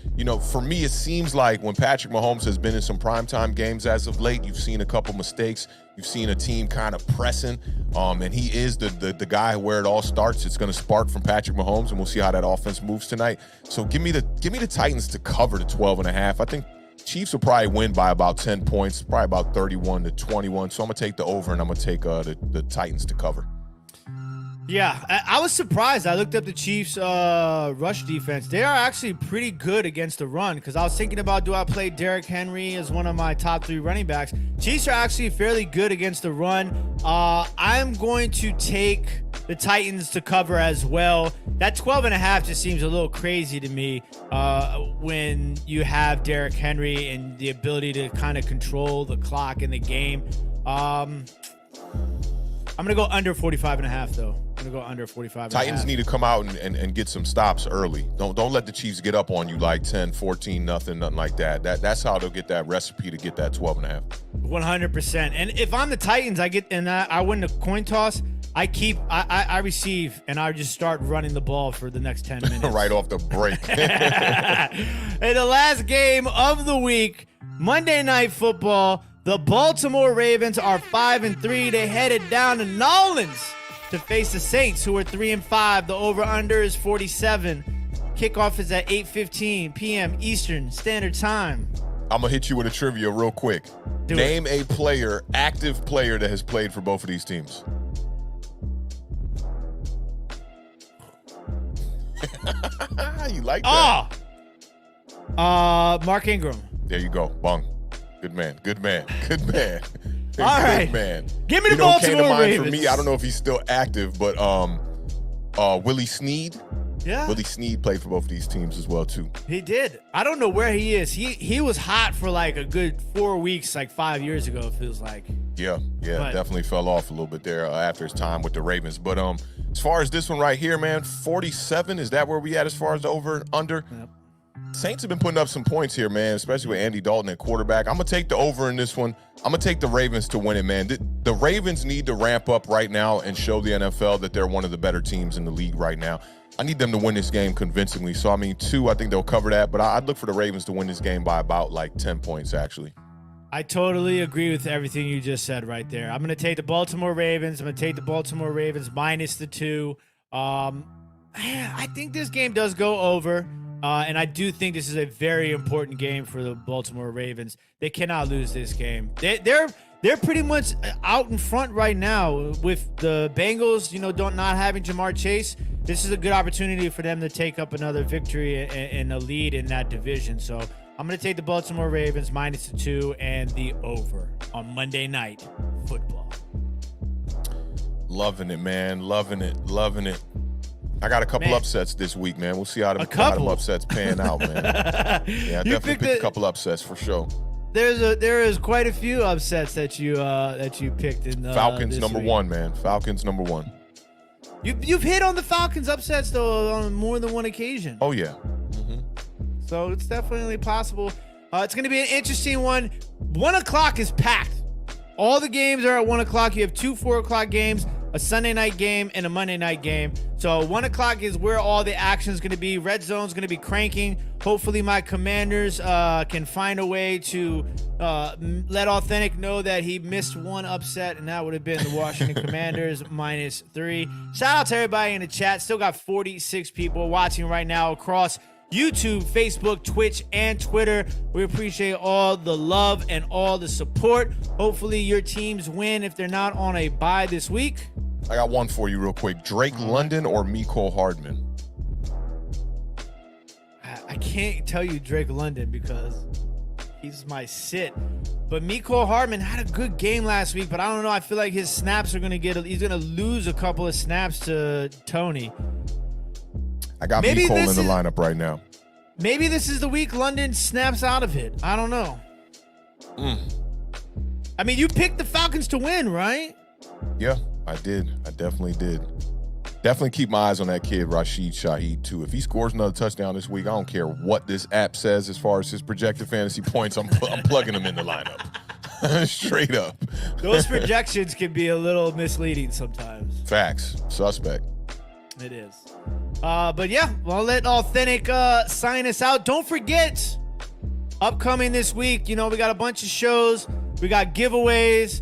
for me, it seems like when Patrick Mahomes has been in some primetime games as of late, you've seen a couple mistakes. You've seen a team kind of pressing, and he is the guy where it all starts. It's going to spark from Patrick Mahomes, and we'll see how that offense moves tonight. So give me the Titans to cover the 12.5. I think Chiefs will probably win by about 10 points, probably about 31-21. So I'm going to take the over, and I'm going to take the Titans to cover. Yeah, I was surprised. I looked up the Chiefs' rush defense. They are actually pretty good against the run because I was thinking about, do I play Derrick Henry as one of my top 3 running backs? Chiefs are actually fairly good against the run. I'm going to take the Titans to cover as well. That 12.5 just seems a little crazy to me when you have Derrick Henry and the ability to kind of control the clock in the game. I'm going to go under 45.5, though. I'm going to go under 45.5. Titans need to come out and get some stops early. Don't let the Chiefs get up on you like 10, 14, nothing like that. That's how they'll get that recipe to get that 12.5. 100%. And if I'm the Titans, I win the coin toss, I receive, and I just start running the ball for the next 10 minutes. Right off the break. And the last game of the week, Monday Night Football, the Baltimore Ravens are 5-3. They headed down to Nolans to face the Saints, who are 3-5. The over-under is 47. Kickoff is at 8:15 p.m. Eastern Standard Time. I'm going to hit you with a trivia real quick. Name a active player that has played for both of these teams. You like that? Mark Ingram. There you go. Bung. Good man. All right, man. Give me the Baltimore Ravens. For me, I don't know if he's still active, but Willie Snead. Yeah, Willie Snead played for both of these teams as well too. He did. I don't know where he is. He was hot for like a good 4 weeks, like 5 years ago. It feels like. Yeah, definitely fell off a little bit there after his time with the Ravens. But as far as this one right here, man, 47. Is that where we at as far as the over under? Yep. Saints have been putting up some points here, man, especially with Andy Dalton at quarterback. I'm going to take the over in this one. I'm going to take the Ravens to win it, man. The Ravens need to ramp up right now and show the NFL that they're one of the better teams in the league right now. I need them to win this game convincingly. So, 2, I think they'll cover that. But I'd look for the Ravens to win this game by about, 10 points, actually. I totally agree with everything you just said right there. I'm going to take the Baltimore Ravens. I'm going to take the Baltimore Ravens minus the 2. I think this game does go over. And I do think this is a very important game for the Baltimore Ravens. They cannot lose this game. They're pretty much out in front right now with the Bengals, not having Jamar Chase. this is a good opportunity for them to take up another victory and a lead in that division. So I'm going to take the Baltimore Ravens -2 and the over on Monday Night Football. Loving it, man. Loving it. I got a couple upsets this week, man. We'll see how them upsets pan out, man. Yeah, I definitely picked a couple upsets for sure. There is quite a few upsets that you picked in Falcons this number week. 1, man. Falcons number 1. You've hit on the Falcons upsets though on more than one occasion. Oh yeah. So it's definitely possible. It's going to be an interesting one. 1 o'clock is packed. All the games are at 1 o'clock. You have 2 4 o'clock games, a Sunday night game, and a Monday night game. So 1 o'clock is where all the action is going to be. Red Zone's going to be cranking. Hopefully my Commanders can find a way to let Awthentik know that he missed one upset, and that would have been the Washington Commanders -3. Shout out to everybody in the chat. Still got 46 people watching right now across YouTube, Facebook, Twitch, and Twitter. We appreciate all the love and all the support. Hopefully your teams win if they're not on a bye this week. I got one for you real quick. Drake London or Mecole Hardman? I can't tell you Drake London because he's my sit. But Mecole Hardman had a good game last week, but I don't know. I feel like his snaps are going to he's going to lose a couple of snaps to Tony. I got Mecole in the lineup right now. Maybe this is the week London snaps out of it. I don't know. I mean, you picked the Falcons to win, right? Yeah, I did. I definitely did. Definitely keep my eyes on that kid, Rashid Shaheed, too. If he scores another touchdown this week, I don't care what this app says as far as his projected fantasy points. I'm plugging him in the lineup. Straight up. Those projections can be a little misleading sometimes. Facts. Suspect. It is. But yeah, we'll let Awthentik sign us out. Don't forget, upcoming this week, we got a bunch of shows. We got giveaways.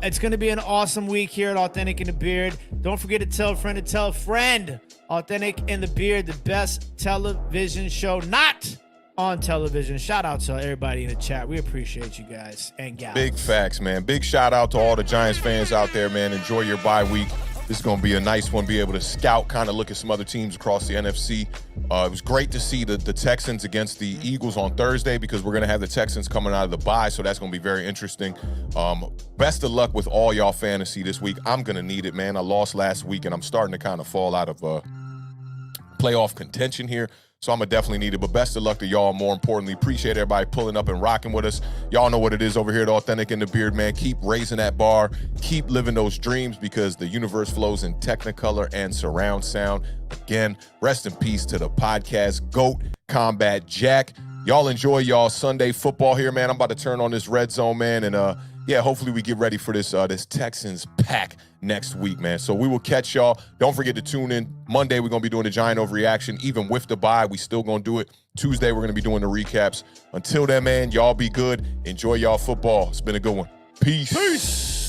It's going to be an awesome week here at Awthentik and The Beard. Don't forget to tell a friend to tell a friend. Awthentik and The Beard, the best television show not on television. Shout out to everybody in the chat. We appreciate you guys and gals. Big facts, man. Big shout out to all the Giants fans out there, man. Enjoy your bye week. This is going to be a nice one, be able to scout, kind of look at some other teams across the NFC. It was great to see the Texans against the Eagles on Thursday because we're going to have the Texans coming out of the bye, so that's going to be very interesting. Best of luck with all y'all fantasy this week. I'm going to need it, man. I lost last week, and I'm starting to kind of fall out of playoff contention here. So I'm going to definitely need it. But best of luck to y'all. More importantly, appreciate everybody pulling up and rocking with us. Y'all know what it is over here at Awthentik and The Beard, man. Keep raising that bar. Keep living those dreams because the universe flows in Technicolor and surround sound. Again, rest in peace to the podcast GOAT, Combat Jack. Y'all enjoy y'all Sunday football here, man. I'm about to turn on this red zone, man. And, yeah, hopefully we get ready for this Texans pack next week, man. So we will catch y'all. Don't forget to tune in. Monday, we're going to be doing the Giant Overreaction. Even with the bye, we still going to do it. Tuesday, we're going to be doing the recaps. Until then, man, y'all be good. Enjoy y'all football. It's been a good one. Peace. Peace.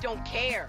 Don't care.